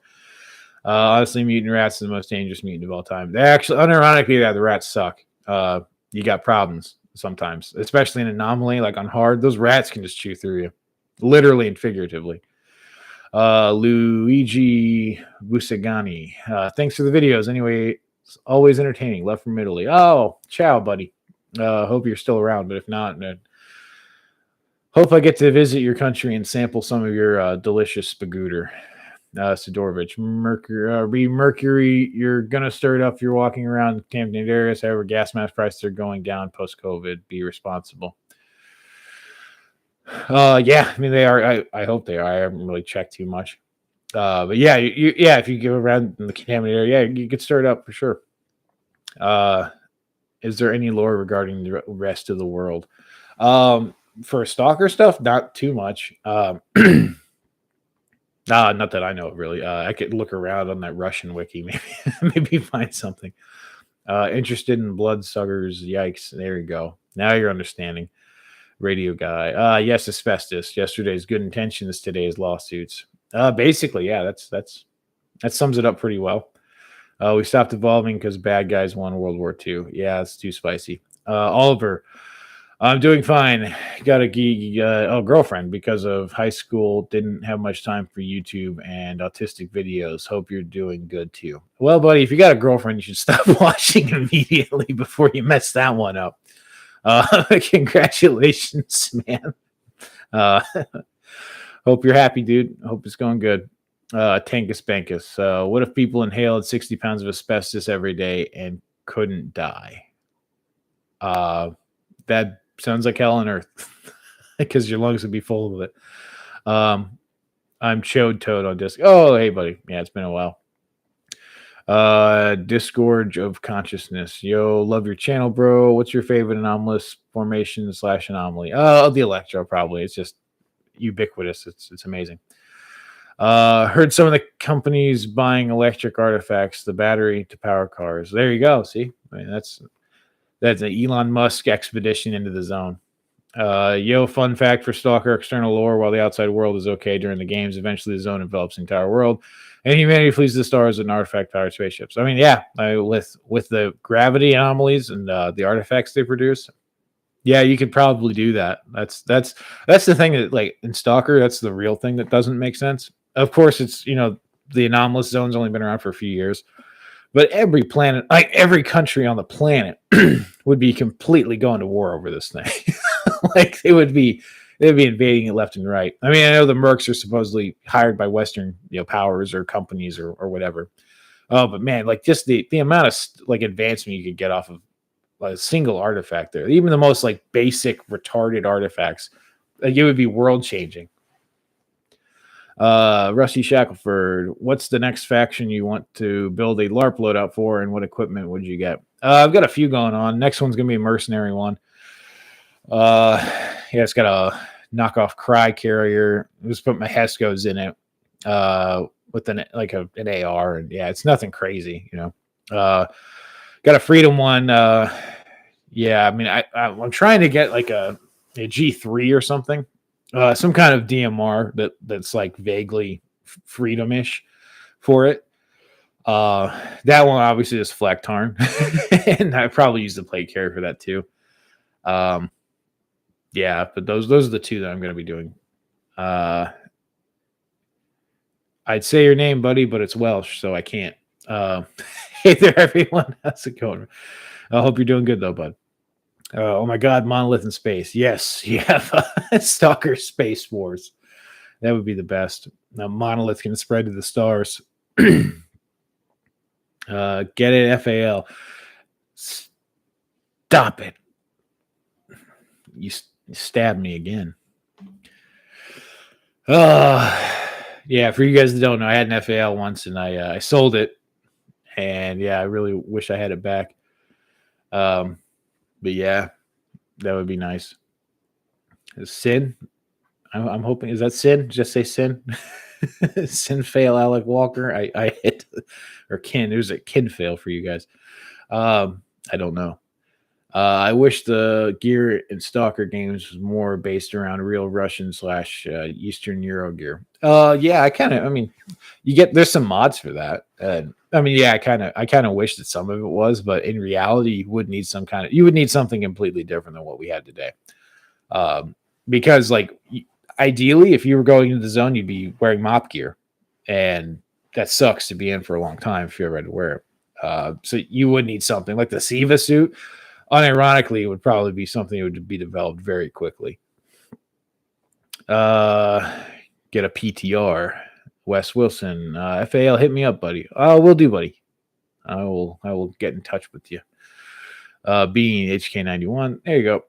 Honestly, mutant rats is the most dangerous mutant of all time. They actually, unironically, yeah, the rats suck. You got problems sometimes, especially in anomaly, like on hard. Those rats can just chew through you, literally and figuratively. Luigi Busagani. Thanks for the videos. Anyway, it's always entertaining. Love from Italy. Oh, ciao, buddy. Hope you're still around, but if not, hope I get to visit your country and sample some of your delicious spagooter. Sidorovich, Mercury, you're gonna stir it up if you're walking around Camp Darius. However, gas mask prices are going down post-COVID. Be responsible. Yeah, I mean they are. I hope they are. I haven't really checked too much. But yeah, if you go around in the contaminated area, yeah, you could stir it up for sure. Is there any lore regarding the rest of the world? For Stalker stuff, not too much. Not that I know of, really. I could look around on that Russian wiki, maybe find something. Interested in bloodsuckers? Yikes! There you go. Now you're understanding. Radio guy. Yes, asbestos. Yesterday's good intentions. Today's lawsuits. Basically, yeah. That sums it up pretty well. We stopped evolving because bad guys won World War II. Yeah, it's too spicy. Oliver. I'm doing fine. Got a girlfriend because of high school. Didn't have much time for YouTube and autistic videos. Hope you're doing good too. Well, buddy, if you got a girlfriend, you should stop watching immediately before you mess that one up. Congratulations, man. Hope you're happy, dude. Hope it's going good. Tankus Bankus. What if people inhaled 60 pounds of asbestos every day and couldn't die. That sounds like hell on earth because your lungs would be full of it. I'm Chode Toad on Disc. Oh, hey, buddy. Yeah, it's been a while. Disgorge of Consciousness. Yo, love your channel, bro. What's your favorite anomalous formation / anomaly? The Electro, probably. It's just ubiquitous. It's amazing. Heard some of the companies buying electric artifacts, the battery to power cars. There you go. See, I mean, that's an Elon Musk expedition into the zone. Yo, fun fact for Stalker external lore: while the outside world is okay during the games, eventually the zone envelops the entire world, and humanity flees the stars in artifact-powered spaceships. I mean, yeah, with the gravity anomalies and the artifacts they produce, yeah, you could probably do that. That's the thing that, like, in Stalker, that's the real thing that doesn't make sense. Of course, it's, the anomalous zone's only been around for a few years, but every planet, like every country on the planet, would be completely going to war over this thing. Like they'd be invading it left and right. I mean, I know the mercs are supposedly hired by Western, powers or companies or whatever. Oh, but man, like just the amount of like advancement you could get off of a single artifact there, even the most like basic retarded artifacts, like it would be world changing. Rusty Shackelford, what's the next faction you want to build a LARP loadout for, and what equipment would you get? I've got a few going on. Next one's gonna be a mercenary one. It's got a knockoff cry carrier. Just put my Hescos in it. With an AR, and yeah, it's nothing crazy, got a freedom one. Yeah, I mean, I'm trying to get like a G3 or something, some kind of DMR that's like vaguely freedom-ish for it. That one obviously is Flak Tarn, and I probably use the plate carrier for that too. Yeah, but those are the two that I'm going to be doing. I'd say your name, buddy, but it's Welsh, so I can't. Hey there, everyone. How's it going? I hope you're doing good, though, bud. Oh, my God, Monolith in space. Yes, you have Stalker Space Wars. That would be the best. Now, Monolith can spread to the stars. Get it, FAL. Stop it. You stabbed me again. Yeah, for you guys that don't know, I had an FAL once, and I sold it. And, yeah, I really wish I had it back. But yeah, that would be nice. Sin? I'm hoping. Is that Sin? Just say Sin. Sin fail, Alec Walker. I hit, or Kin. There's a Kin fail for you guys. I don't know. I wish the gear in Stalker games was more based around real Russian / Eastern Euro gear. Yeah, there's some mods for that. I kind of wish that some of it was, but in reality, you would need something completely different than what we had today. Because like ideally, if you were going into the zone, you'd be wearing mop gear, and that sucks to be in for a long time if you ever had to wear it. So you would need something like the Siva suit. Unironically, it would probably be something that would be developed very quickly. Get a PTR. Wes Wilson. FAL, hit me up, buddy. Will do, buddy. I will get in touch with you. Being HK91. There you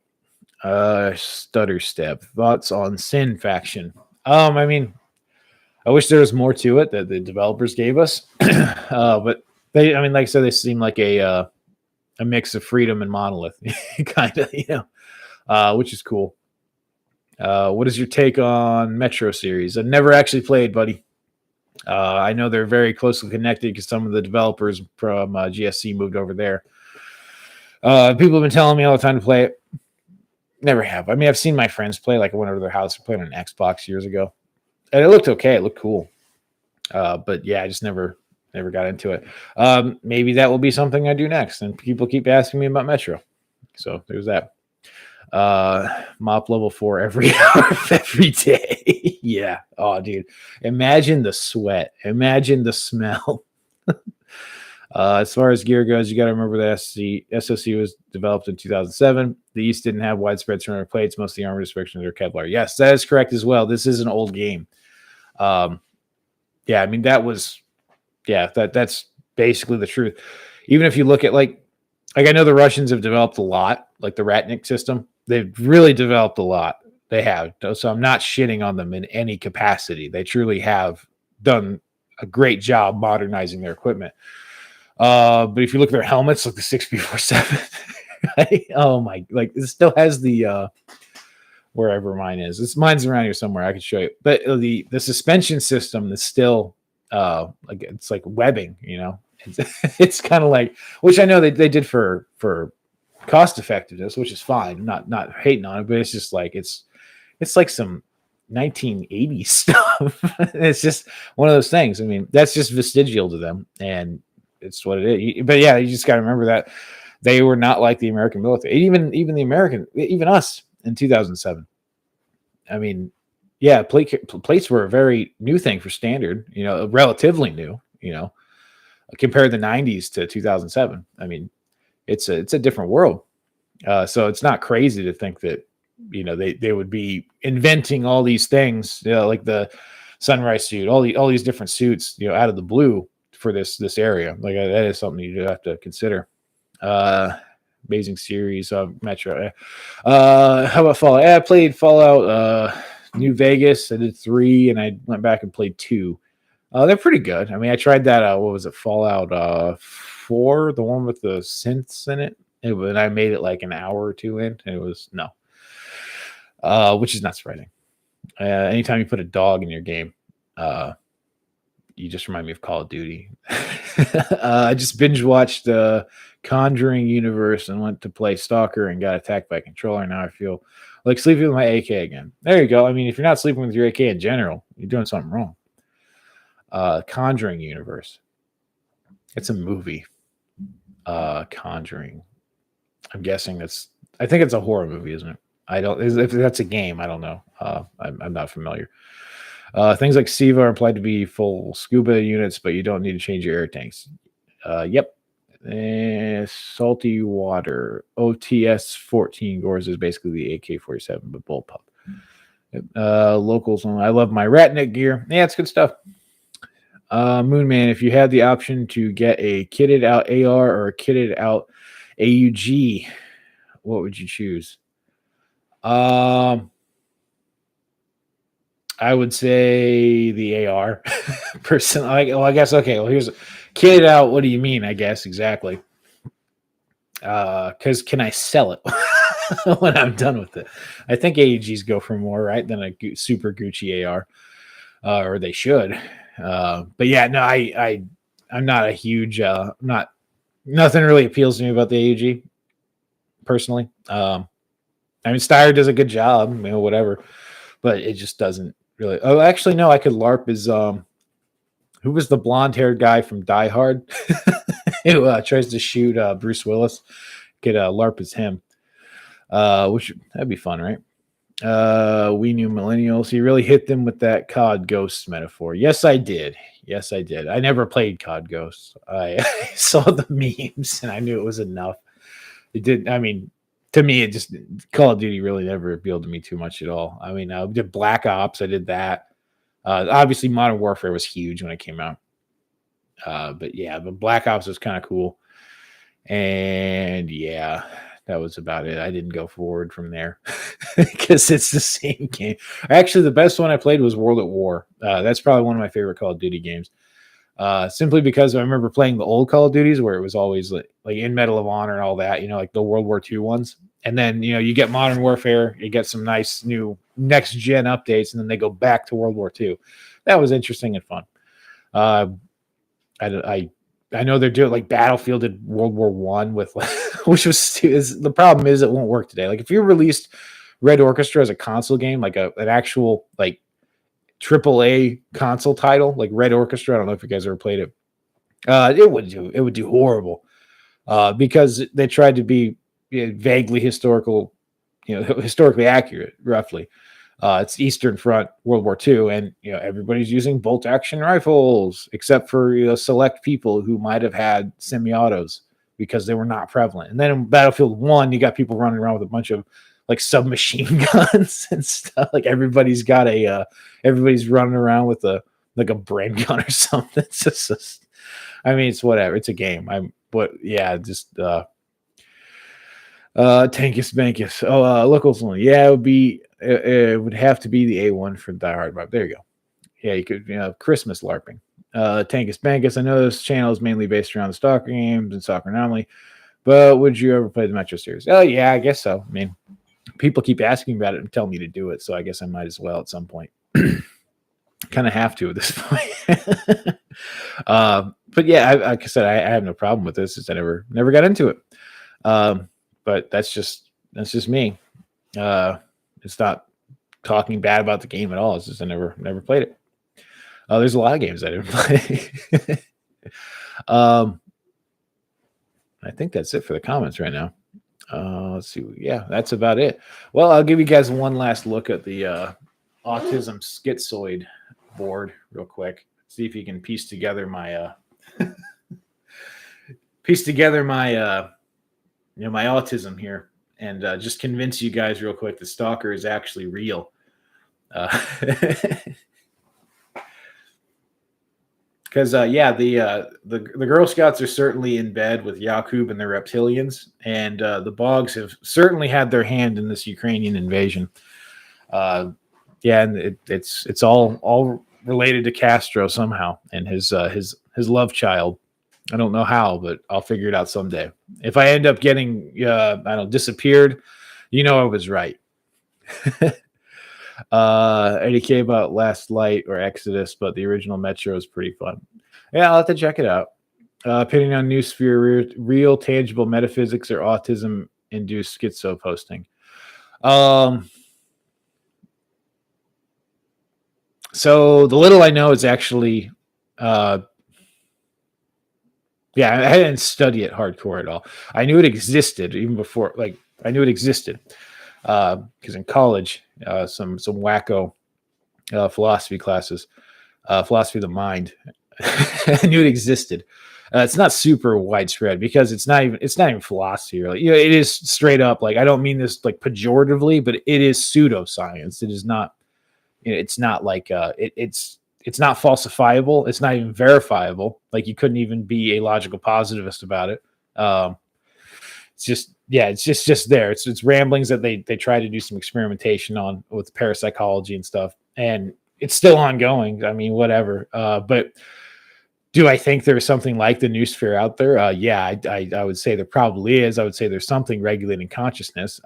go. Stutter Step. Thoughts on Sin faction? I mean, I wish there was more to it that the developers gave us. But they, like I said, they seem like a mix of freedom and monolith, kind of, which is cool. What is your take on Metro series? I've never actually played, buddy. I know they're very closely connected because some of the developers from GSC moved over there. People have been telling me all the time to play it. Never have. I mean, I've seen my friends play. Like I went over to their house and played on an Xbox years ago, and it looked okay. It looked cool. But yeah, I just never got into it. Maybe that will be something I do next. And people keep asking me about Metro. So there's that. Mop level 4 every hour of every day. Yeah. Oh, dude. Imagine the sweat. Imagine the smell. As far as gear goes, you got to remember the SOC was developed in 2007. The East didn't have widespread ceramic plates. Most of the armor restrictions are Kevlar. Yes, that is correct as well. This is an old game. Yeah, that was... Yeah, that's basically the truth. Even if you look at like Like I know the Russians have developed a lot, like the Ratnik system. They've really developed a lot. They have. So I'm not shitting on them in any capacity. They truly have done a great job modernizing their equipment. But if you look at their helmets, like the 6B47, right? Oh my, like it still has the wherever mine is. Mine's around here somewhere. I could show you. But the suspension system is still like it's like webbing, you know. It's kind of like, which I know they did for cost effectiveness, which is fine. Not hating on it, but it's just like it's like some 1980s stuff. It's just one of those things. I mean, that's just vestigial to them, and it's what it is. But yeah, you just got to remember that they were not like the American military. Even the American, even us in 2007. I mean, yeah, plates were a very new thing for standard. You know, relatively new. You know, compared the 90s to 2007. I mean, it's a different world. So it's not crazy to think that, you know, they would be inventing all these things, you know, like the sunrise suit, all these different suits, you know, out of the blue for this area. Like that is something you have to consider. Amazing series of Metro. How about Fallout? I played Fallout New Vegas. I did 3, and I went back and played 2. They're pretty good. I mean, I tried that. What was it? Fallout 4, the one with the synths in it. And I made it like an hour or 2 in, and it was no. Which is not surprising. Anytime you put a dog in your game, you just remind me of Call of Duty. I just binge watched the Conjuring universe and went to play Stalker and got attacked by a controller. Now I feel like sleeping with my AK again. There you go. I mean, if you're not sleeping with your AK in general, you're doing something wrong. Conjuring universe. It's a movie. Conjuring. I'm guessing I think it's a horror movie, isn't it? If that's a game, I don't know. I'm not familiar. Things like SIVA are implied to be full scuba units, but you don't need to change your air tanks. Yep. Salty water. OTS 14 Gores is basically the AK-47, but bullpup. Locals. I love my Ratnik gear. Yeah, it's good stuff. Moonman, if you had the option to get a kitted out AR or a kitted out AUG, what would you choose? I would say the AR. Personally, I guess okay. Well, here's kitted out. What do you mean? I guess exactly. Because can I sell it when I'm done with it? I think AUGs go for more, right, than a super Gucci AR, or they should. But yeah, no, I'm not a huge. Nothing really appeals to me about the AUG personally. I mean, Steyer does a good job, you know, whatever, but it just doesn't really. Oh, actually, no, I could LARP as who was the blonde-haired guy from Die Hard who tries to shoot Bruce Willis? Could LARP as him, which that'd be fun, right? We knew millennials. You really hit them with that COD Ghosts metaphor. Yes, I did. I never played COD Ghosts. I saw the memes and I knew it was enough. It didn't. I mean, to me, it just Call of Duty really never appealed to me too much at all. I mean, I did Black Ops. I did that. Obviously, Modern Warfare was huge when it came out. But yeah, the Black Ops was kind of cool. And yeah, that was about it. I didn't go forward from there because it's the same game. Actually, the best one I played was World at War. That's probably one of my favorite Call of Duty games. Simply because I remember playing the old Call of Duties where it was always like in Medal of Honor and all that, you know, like the World War II ones. And then, you know, you get Modern Warfare, you get some nice new next gen updates, and then they go back to World War II. That was interesting and fun. I know they're doing like Battlefield did World War One with, which was the problem is it won't work today. Like if you released Red Orchestra as a console game, like an actual like AAA console title, like Red Orchestra. I don't know if you guys ever played it. It would do horrible because they tried to be vaguely historical, you know, historically accurate, roughly. It's Eastern Front, World War II, and you know everybody's using bolt-action rifles except for select people who might have had semi-autos because they were not prevalent. And then in Battlefield 1, you got people running around with a bunch of like submachine guns and stuff. Like everybody's running around with a Bren gun or something. It's just I mean, it's whatever. It's a game. Tankus Bankus. Oh, locals only. Yeah, it would have to be the A1 for Die Hard Bob. There you go. Yeah, you could, Christmas LARPing. Tankus Bankus. I know this channel is mainly based around the Stalker games and Stalker Anomaly, but would you ever play the Metro series? Oh, yeah, I guess so. I mean, people keep asking about it and telling me to do it, so I guess I might as well at some point. Kind of have to at this point. But yeah, like I said, I have no problem with this. Since I never got into it. But that's just me. It's not talking bad about the game at all. It's just I never played it. There's a lot of games I didn't play. I think that's it for the comments right now. Let's see. Yeah, that's about it. Well, I'll give you guys one last look at the autism schizoid board real quick. See if you can piece together my my autism here, and just convince you guys real quick the Stalker is actually real. Because the Girl Scouts are certainly in bed with Yakub and the reptilians, and the Bogs have certainly had their hand in this Ukrainian invasion. And it's all related to Castro somehow and his love child. I don't know how, but I'll figure it out someday. If I end up getting disappeared, I was right. 80K about Last Light or Exodus, but the original Metro is pretty fun. Yeah, I'll have to check it out. Opinion on New Sphere, real tangible metaphysics or autism induced schizo posting. So the little I know is actually I didn't study it hardcore at all. I knew it existed even before, I knew it existed because in college, some wacko philosophy classes, philosophy of the mind, I knew it existed. It's not super widespread because it's not even philosophy really. It is straight up, I don't mean this pejoratively, but it is pseudoscience. It is not. It's not it's not falsifiable. It's not even verifiable. You couldn't even be a logical positivist about it. It's just there. It's ramblings that they try to do some experimentation on with parapsychology and stuff, and it's still ongoing. I mean, whatever. But do I think there's something like the New Sphere out there? I would say there probably is. I would say there's something regulating consciousness.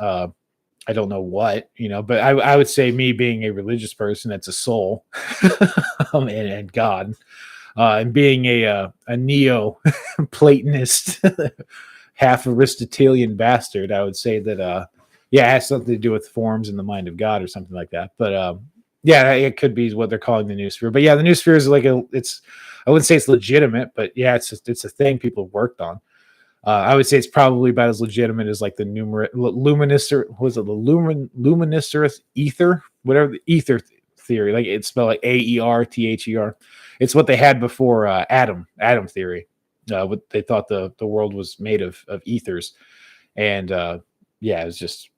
I don't know what, but I would say me being a religious person, that's a soul and God, and being a neo-Platonist, half Aristotelian bastard, I would say that, it has something to do with forms in the mind of God or something like that. But it could be what they're calling the New Sphere. But yeah, the New Sphere is I wouldn't say it's legitimate, but yeah, it's a thing people worked on. I would say it's probably about as legitimate as the luminiscent ether, whatever the ether theory. It's spelled AERTHER. It's what they had before atom theory. What they thought the world was made of ethers, and it's just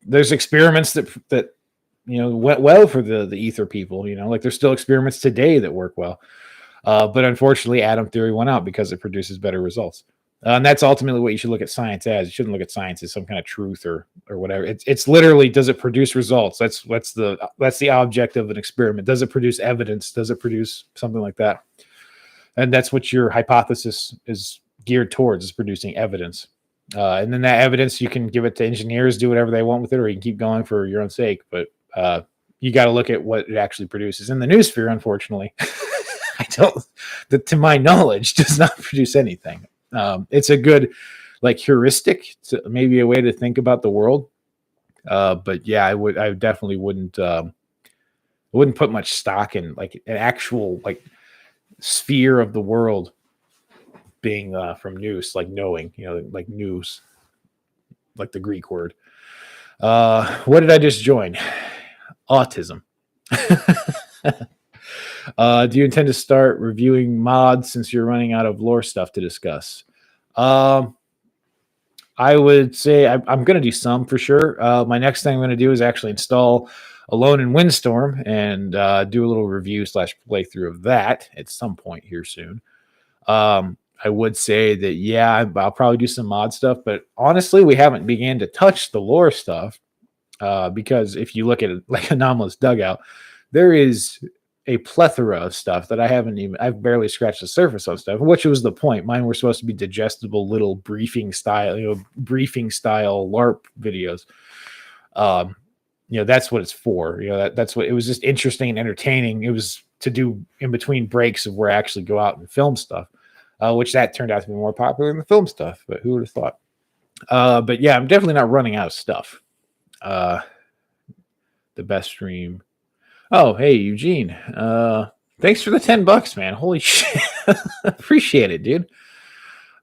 there's experiments that went well for the ether people. There's still experiments today that work well. But unfortunately, atom theory went out because it produces better results. And that's ultimately what you should look at science as. You shouldn't look at science as some kind of truth or whatever. It's literally, does it produce results? That's the object of an experiment. Does it produce evidence? Does it produce something like that? And that's what your hypothesis is geared towards, is producing evidence. And then that evidence, you can give it to engineers, do whatever they want with it, or you can keep going for your own sake. But you got to look at what it actually produces. In the New Sphere, unfortunately, to my knowledge, does not produce anything. It's a good heuristic, maybe a way to think about the world. But yeah, I definitely wouldn't put much stock in an actual sphere of the world being from nous, knowing, nous, the Greek word. What did I just join? Autism. Do you intend to start reviewing mods since you're running out of lore stuff to discuss? I would say I'm going to do some for sure. My next thing I'm going to do is actually install Alone in Windstorm and do a little review / playthrough of that at some point here soon. I would say that, yeah, I'll probably do some mod stuff, but honestly, we haven't began to touch the lore stuff because if you look at it like Anomalous Dugout, there is a plethora of stuff that I've barely scratched the surface on stuff, which was the point. Mine were supposed to be digestible little briefing style LARP videos. That's what it's for. That's what it was, just interesting and entertaining. It was to do in between breaks of where I actually go out and film stuff, which that turned out to be more popular than the film stuff. But who would have thought? But yeah, I'm definitely not running out of stuff. The best stream. Oh, hey, Eugene. Thanks for the $10, man. Holy shit. Appreciate it, dude.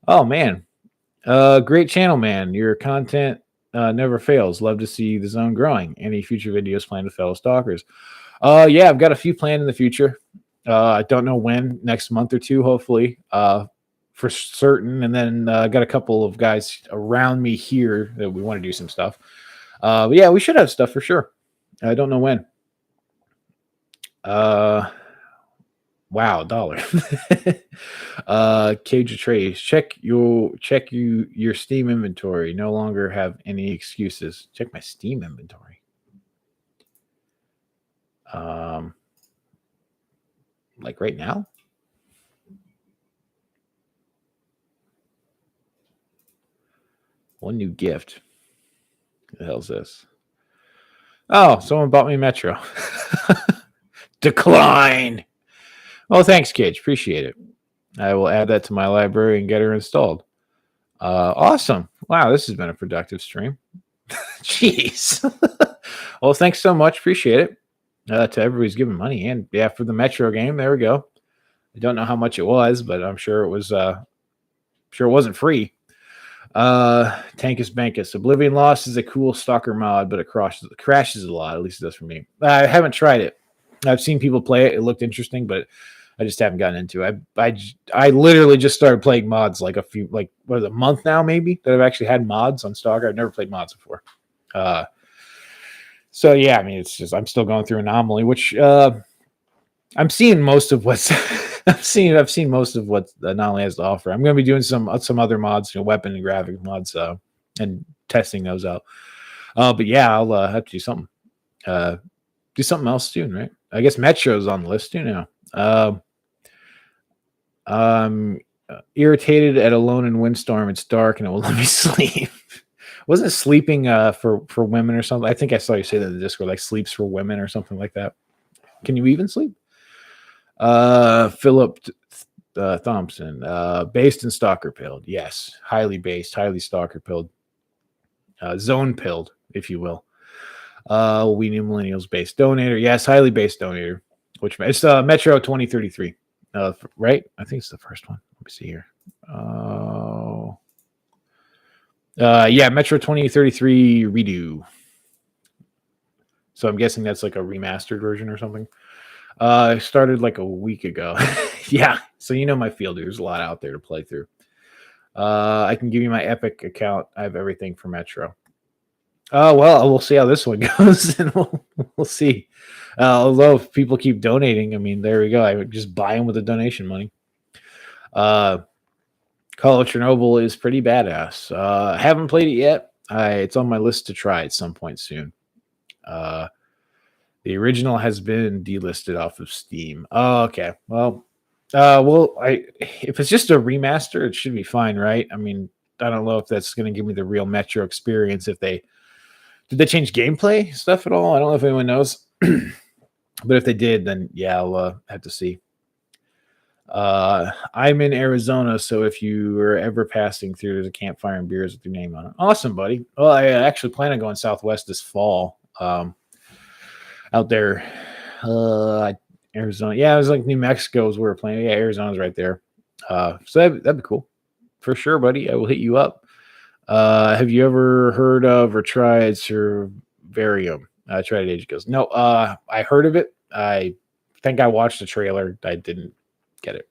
Oh, man. Great channel, man. Your content never fails. Love to see the zone growing. Any future videos planned with fellow stalkers? Yeah, I've got a few planned in the future. I don't know when, next month or two, hopefully, for certain. And then I got a couple of guys around me here that we want to do some stuff. But yeah, we should have stuff for sure. I don't know when. Wow, dollar. Cage of Trays. Check your Steam inventory. No longer have any excuses. Check my Steam inventory. Like right now? One new gift. What the hell's this? Oh, someone bought me Metro. Decline. Oh, thanks, Cage. Appreciate it. I will add that to my library and get her installed. Awesome. Wow, this has been a productive stream. Jeez. Well, thanks so much. Appreciate it. To everybody's giving money. And yeah, for the Metro game, there we go. I don't know how much it was, but I'm sure it was sure it wasn't free. Tankus Bankus. Oblivion Lost is a cool stalker mod, but it crashes a lot. At least it does for me. I haven't tried it. I've seen people play it. It looked interesting, but I just haven't gotten into it. I literally just started playing mods like a month now, maybe, that I've actually had mods on Stalker. I've never played mods before. So yeah, I mean, it's just, I'm still going through Anomaly, which I'm seeing most of what's I've seen most of what Anomaly has to offer. I'm going to be doing some other mods, weapon and graphic mods, and testing those out. But yeah, I'll have to do something. Do something else soon, right? I guess Metro's on the list too now. I'm irritated at Alone in Windstorm. It's dark and it won't let me sleep. Wasn't sleeping for women or something? I think I saw you say that in the Discord, like sleeps for women or something like that. Can you even sleep? Philip Thompson, based in stalker pilled. Yes, highly based, highly stalker pilled, zone pilled, if you will. We New Millennials based donator. Yes, highly based donator. Which it's Metro 2033. Right? I think it's the first one. Let me see here. Yeah, Metro 2033 redo. So I'm guessing that's like a remastered version or something. I started like a week ago. Yeah, so my field. There's a lot out there to play through. I can give you my Epic account. I have everything for Metro. Well, we'll see how this one goes, and we'll see. Although if people keep donating, I mean, there we go. I would just buy them with the donation money. Call of Chernobyl is pretty badass. I haven't played it yet. It's on my list to try at some point soon. The original has been delisted off of Steam. Oh, okay. Well, if it's just a remaster, it should be fine, right? I mean, I don't know if that's going to give me the real Metro experience. Did they change gameplay stuff at all? I don't know if anyone knows. But if they did, then yeah, I'll have to see. I'm in Arizona, so if you are ever passing through, there's a campfire and beers with your name on it. Awesome, buddy. Well, I actually plan on going southwest this fall. Out there, Arizona. Yeah, it was like New Mexico is where we're playing. Yeah, Arizona's right there. So that'd be cool. For sure, buddy. I will hit you up. Have you ever heard of or tried Survarium? I tried it ages ago. No, I heard of it. I think I watched the trailer. I didn't get it.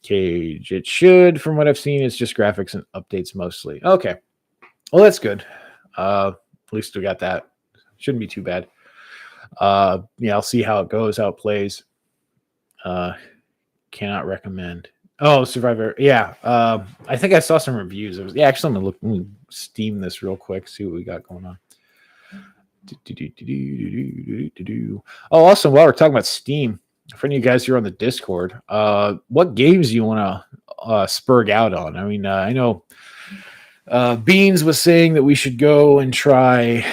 Cage. It should, from what I've seen, it's just graphics and updates mostly. Okay. Well, that's good. At least we got that. Shouldn't be too bad. Yeah, I'll see how it goes, how it plays. Cannot recommend. Oh, Survivor. Yeah. I think I saw some reviews. It was, yeah, actually, I'm going to let me Steam this real quick, see what we got going on. Oh, also, while we're talking about Steam, for any of you guys who are on the Discord, what games you want to spurg out on? I mean, I know Beans was saying that we should go and try.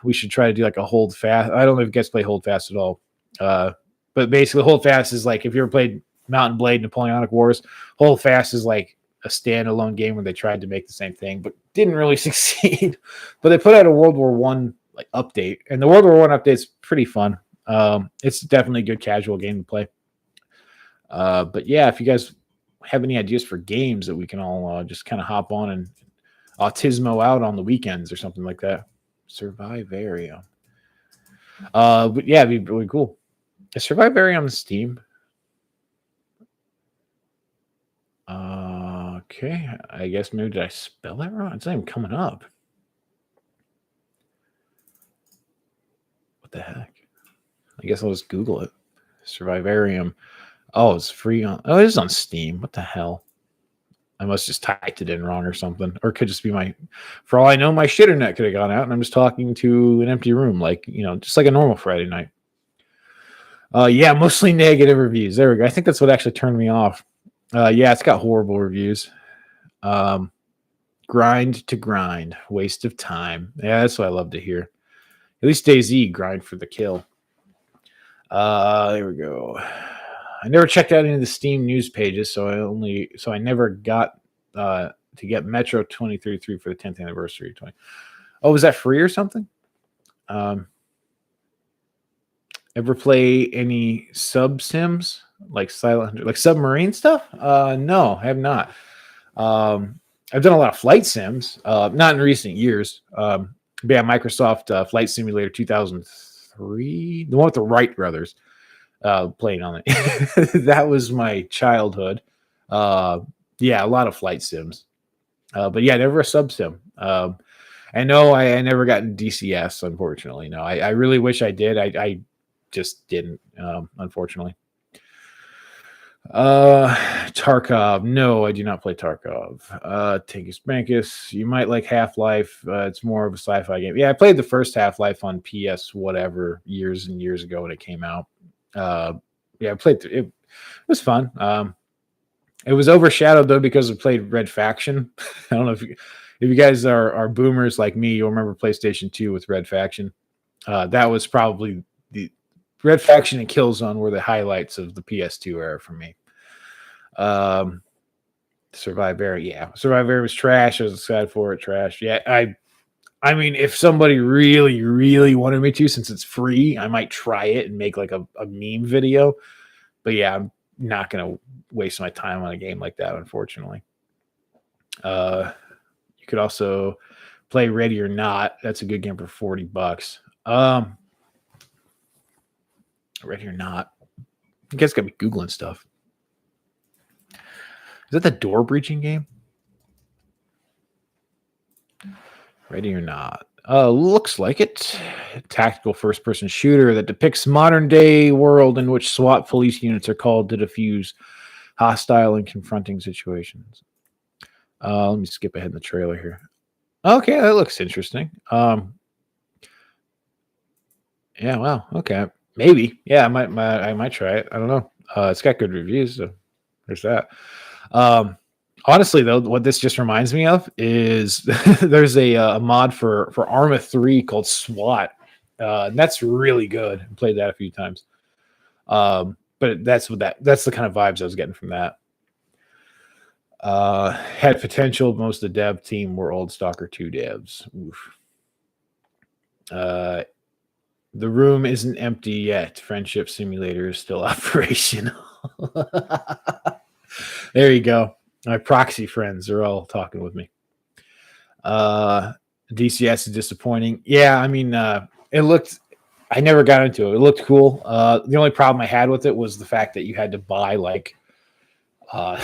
We should try to do like a hold fast. I don't know if you guys play hold fast at all, but basically, hold fast is like if you ever played Mountain Blade, Napoleonic Wars. Hold fast is like a standalone game where they tried to make the same thing, but didn't really succeed. But they put out a World War One like update, and the World War One update's pretty fun. It's definitely a good casual game to play. But yeah, if you guys have any ideas for games that we can all just kind of hop on and autismo out on the weekends or something like that. Survivarium. But yeah, it'd be really cool. Is Survivarium on Steam? Okay, I guess maybe did I spell that wrong? It's not even coming up. What the heck? I guess I'll just Google it. Survivarium. Oh, it's free on. Oh, it is on Steam. What the hell? I must just typed it in wrong or something, or it could just be my. For all I know, my shitternet could have gone out, and I'm just talking to an empty room, like just like a normal Friday night. Yeah, mostly negative reviews. There we go. I think that's what actually turned me off. Yeah, it's got horrible reviews. Grind to grind, waste of time. Yeah, that's what I love to hear. At least DayZ, grind for the kill. There we go. I never checked out any of the Steam news pages, so I never got to get Metro 2033 for the 10th anniversary. Oh, was that free or something? Ever play any sub sims like Silent, like submarine stuff? No, I have not. I've done a lot of flight sims, not in recent years. But yeah, Microsoft Flight Simulator 2003, the one with the Wright brothers playing on it. That was my childhood. Yeah, a lot of flight sims. But yeah, never a sub sim. I know I never got in DCS, unfortunately. No, I really wish I did. I just didn't, unfortunately. Tarkov. No, I do not play Tarkov. Tinkus Bankus. You might like Half-Life. It's more of a sci-fi game. Yeah, I played the first Half-Life on PS whatever years and years ago when it came out. Yeah, I played it. It was fun. It was overshadowed though because I played Red Faction. I don't know if you guys are boomers like me, you'll remember PlayStation 2 with Red Faction. That was probably the Red Faction and Killzone were the highlights of the PS2 era for me. Survivor, yeah. Survivor was trash. I was excited for it. Trash. Yeah, I mean, if somebody really, really wanted me to, since it's free, I might try it and make like a meme video. But yeah, I'm not going to waste my time on a game like that, unfortunately. You could also play Ready or Not. That's a good game for $40. Ready or Not. You guys got me Googling stuff. Is that the door breaching game? Ready or Not. Looks like it. Tactical first-person shooter that depicts modern-day world in which SWAT police units are called to defuse hostile and confronting situations. Let me skip ahead in the trailer here. Okay, that looks interesting. Yeah, wow. Okay, maybe. Yeah, I might try it. I don't know. It's got good reviews, so there's that. Honestly, though, what this just reminds me of is there's a mod for Arma 3 called SWAT. And that's really good. I played that a few times. But that's the kind of vibes I was getting from that. Had potential. Most of the dev team were old Stalker 2 devs. Oof. The room isn't empty yet. Friendship Simulator is still operational. There you go. My proxy friends are all talking with me. DCS is disappointing. Yeah, I mean, it looked. I never got into it. It looked cool. The only problem I had with it was the fact that you had to buy like a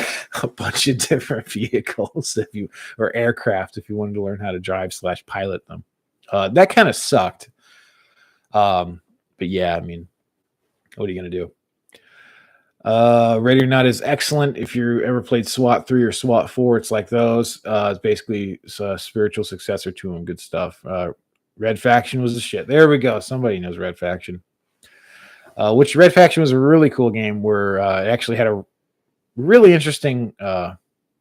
bunch of different vehicles or aircraft if you wanted to learn how to drive / pilot them. That kind of sucked. But yeah, I mean, what are you gonna do? Ready or Not is excellent. If you ever played SWAT 3 or SWAT 4, it's like those. It's basically a spiritual successor to them. Good stuff. Red Faction was the shit. There we go. Somebody knows Red Faction. Which Red Faction was a really cool game where it actually had a really interesting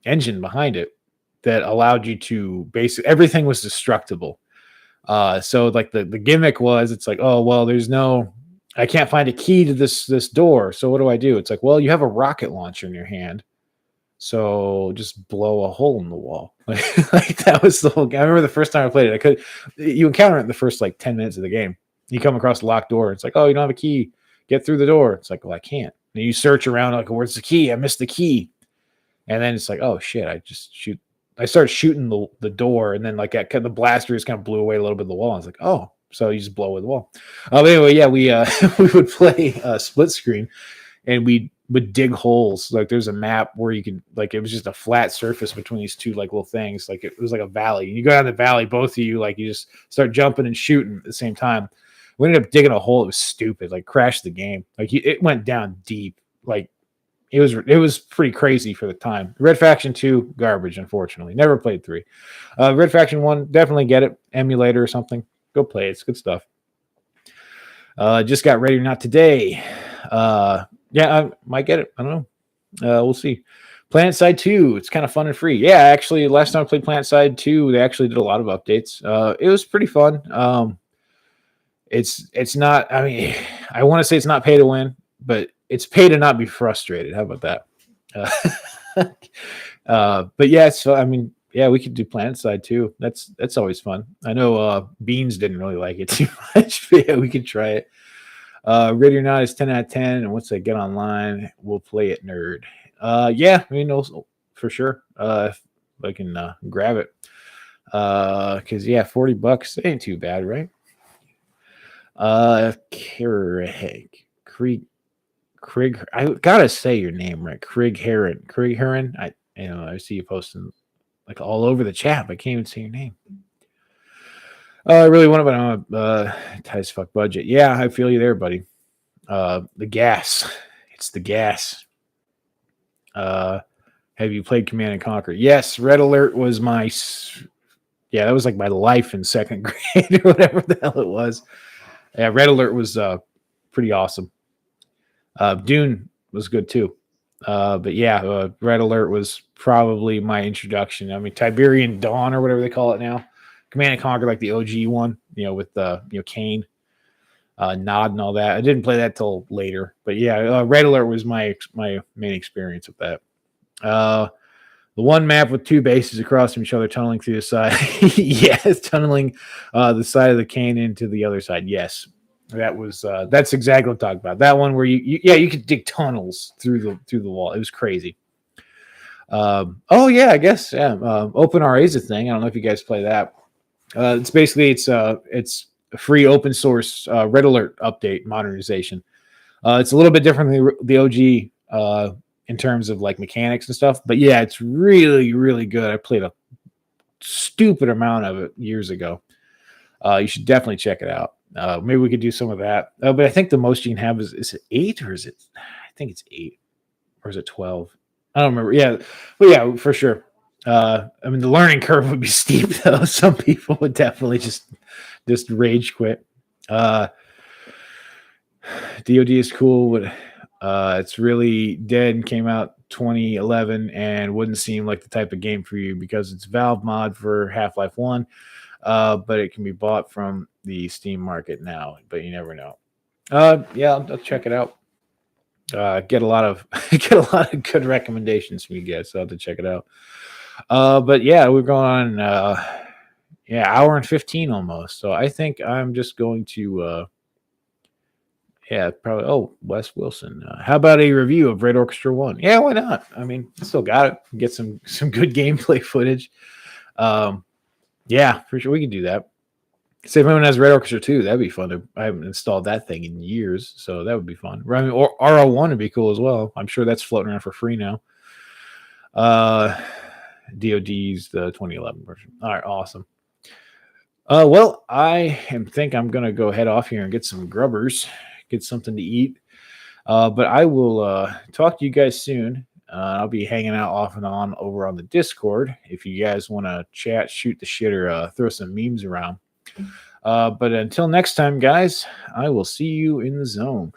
engine behind it that allowed you to basically everything was destructible. So like the gimmick was, it's like, oh well, I can't find a key to this door. So what do? It's like, well, you have a rocket launcher in your hand, so just blow a hole in the wall. Like that was the whole game. I remember the first time I played it. You encounter it in the first like 10 minutes of the game. You come across a locked door. It's like, oh, you don't have a key. Get through the door. It's like, well, I can't. And you search around like, where's the key? I missed the key. And then it's like, oh shit, I started shooting the door, and then like the blaster just kind of blew away a little bit of the wall. I was like, oh, so you just blow away the wall. But anyway, yeah, we we would play split screen, and we would dig holes. Like there's a map where you could like it was just a flat surface between these two like little things. Like it was like a valley. And you go down the valley, both of you like you just start jumping and shooting at the same time. We ended up digging a hole. It was stupid. Like crashed the game. Like it went down deep. Like it was pretty crazy for the time. Red Faction 2, garbage, unfortunately. Never played 3. Red Faction 1, definitely get it. Emulator or something. Go play it. It's good stuff. Just got Ready or Not today. Yeah, I might get it. I don't know. We'll see. Planet Side 2, it's kind of fun and free. Yeah, actually, last time I played Planet Side 2, they actually did a lot of updates. It was pretty fun. It's not, I mean, I want to say it's not pay to win, but it's pay to not be frustrated. How about that? But yeah, so I mean, yeah, we could do Planet Side too. That's always fun. I know Beans didn't really like it too much, but yeah, we could try it. Ready or Not is 10 out of 10, and once I get online, we'll play it, nerd. Yeah, I mean, for sure. If I can grab it, because yeah, $40 ain't too bad, right? Krieg, I gotta say your name right. Krieg Heron. I see you posting like all over the chat, but I can't even say your name. I really want to, but I'm tight as fuck budget. Yeah, I feel you there, buddy. The gas. It's the gas. Have you played Command and Conquer? Yes, Red Alert was that was like my life in second grade or whatever the hell it was. Yeah, Red Alert was pretty awesome. Dune was good too. But yeah, Red Alert was probably my introduction. I mean, Tiberian Dawn or whatever they call it now. Command and Conquer, like the OG one, with Kane, Nod and all that. I didn't play that till later, but yeah, Red Alert was my main experience with that. The one map with two bases across from each other, tunneling through the side. Yes, tunneling the side of the cane into the other side. Yes, that's exactly what I'm talking about. That one where you could dig tunnels through the wall. It was crazy. Oh yeah, I guess OpenRA is a thing. I don't know if you guys play that. It's basically it's a free open source Red Alert update modernization. It's a little bit different than the OG in terms of like mechanics and stuff, but yeah, it's really really good. I played a stupid amount of it years ago. You should definitely check it out. Maybe we could do some of that. But I think the most you can have is it 8 or is it? I think it's 8 or is it 12? I don't remember. Yeah, but yeah, for sure. I mean, the learning curve would be steep though. Some people would definitely just rage quit. DoD is cool, but it's really dead and came out 2011 and wouldn't seem like the type of game for you because it's Valve mod for Half-Life 1, but it can be bought from the Steam market now, but you never know. Yeah, I'll check it out. Get a lot of good recommendations from you guys, so I'll have to check it out. But yeah, we're going on hour and 15 almost. So I think I'm just going to probably. Oh, Wes Wilson. How about a review of Red Orchestra 1? Yeah, why not? I mean, still got it. Get some good gameplay footage. Yeah, for sure we can do that. Say if anyone has Red Orchestra 2, that'd be fun. I haven't installed that thing in years, so that would be fun. I mean, or RO1 would be cool as well. I'm sure that's floating around for free now. DoD's the 2011 version. All right, awesome. Well, I think I'm gonna go head off here and get some grubbers, get something to eat. But I will talk to you guys soon. I'll be hanging out off and on over on the Discord. If you guys want to chat, shoot the shit, or throw some memes around. But until next time, guys, I will see you in the zone.